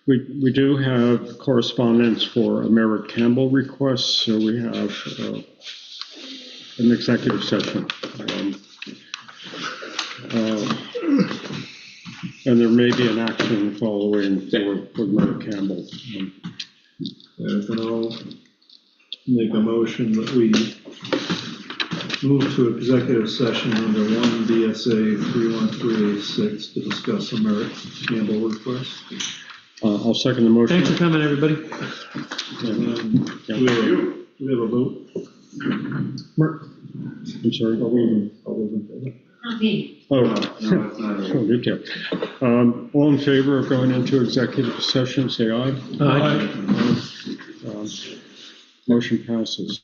We do have correspondence for a Merritt-Campbell request, so we have an executive session. And there may be an action following for Merritt-Campbell. Then I'll make a motion that we move to executive session under 1 V.S.A. 313A6 to discuss the Merritt-Campbell request. I'll second the motion. Thanks for coming, everybody. And do we have a vote? I'm sorry. All those in favor? Oh, No, it's not. oh, good catch. All in favor of going into executive session, say aye. Aye. Motion passes.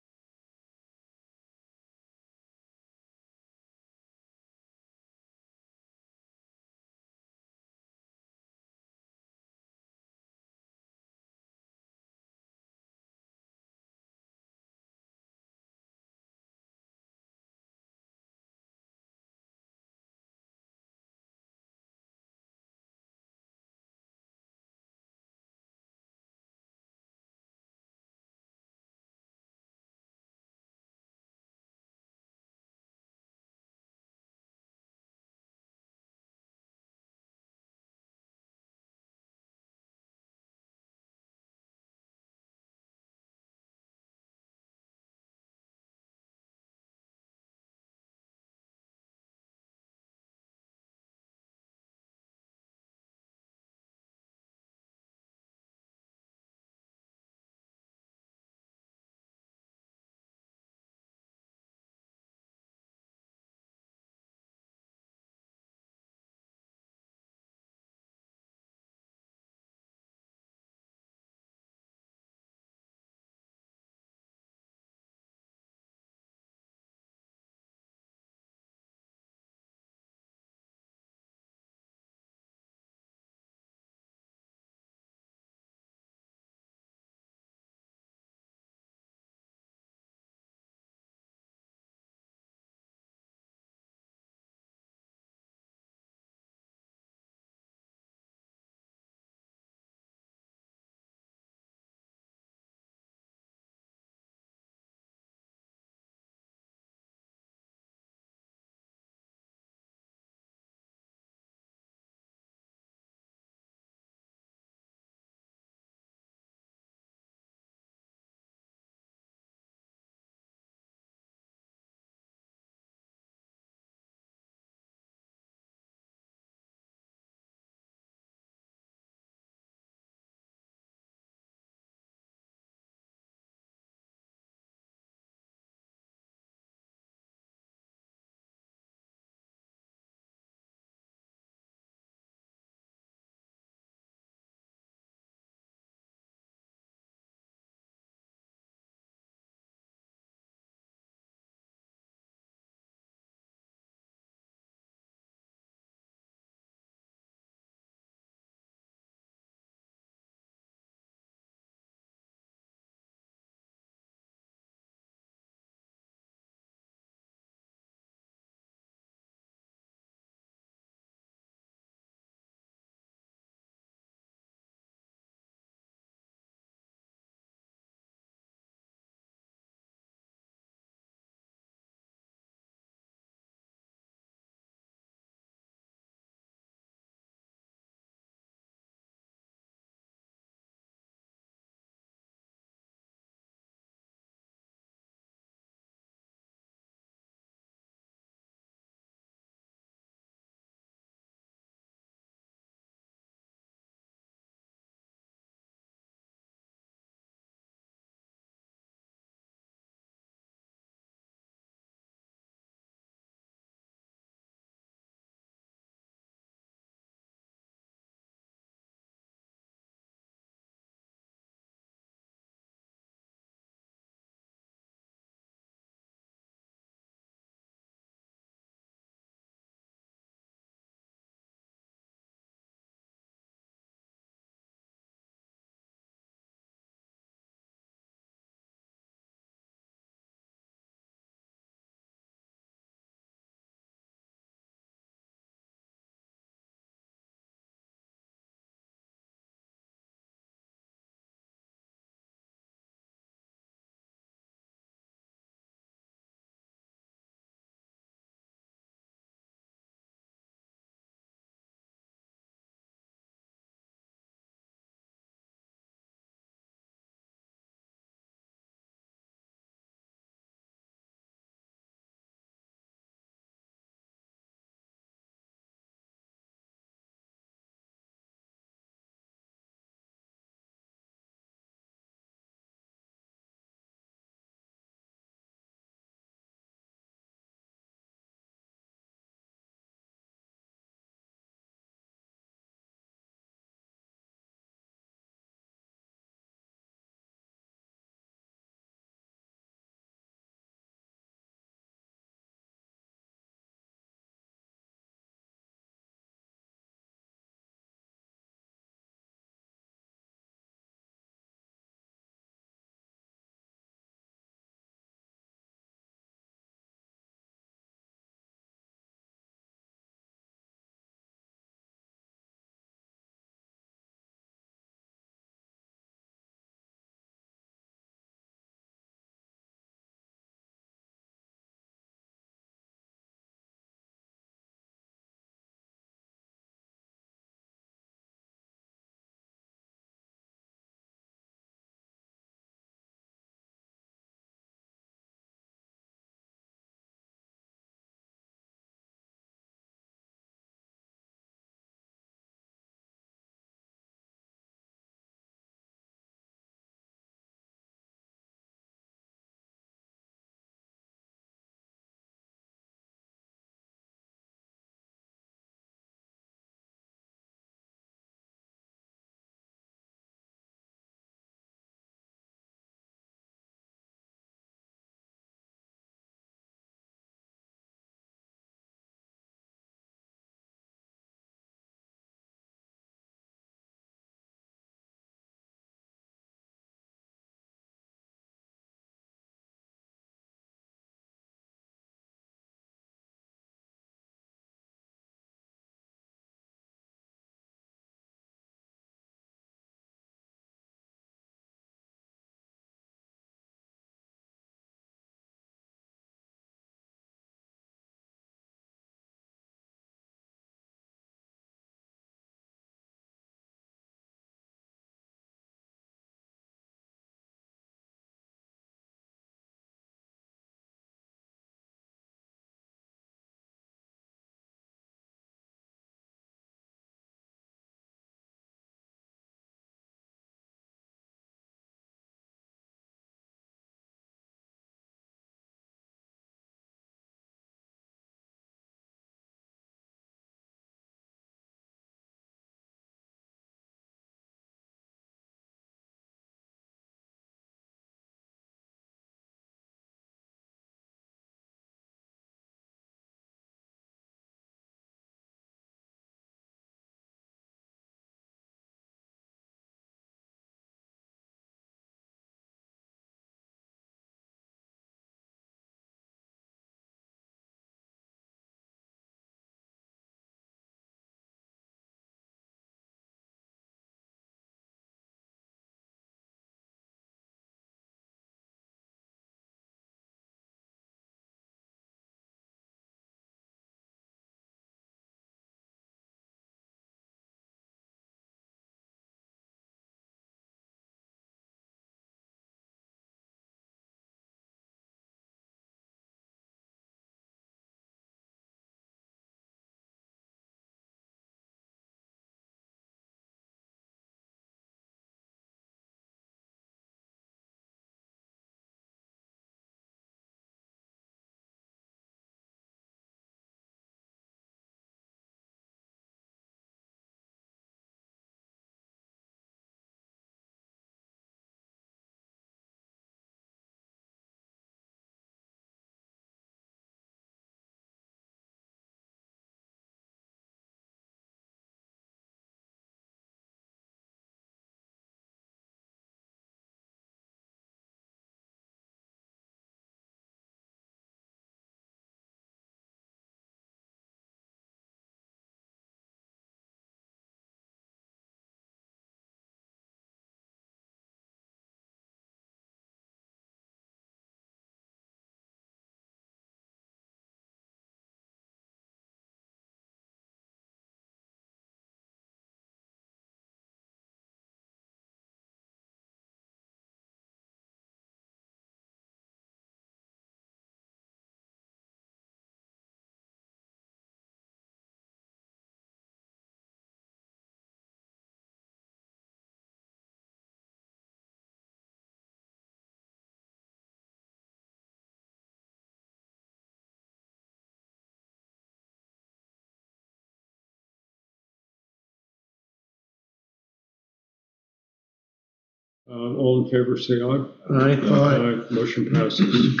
All in favor, say aye. Aye. Motion passes.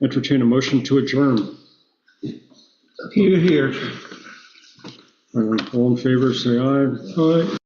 Entertain a motion to adjourn. Here. All in favor, say aye. Aye.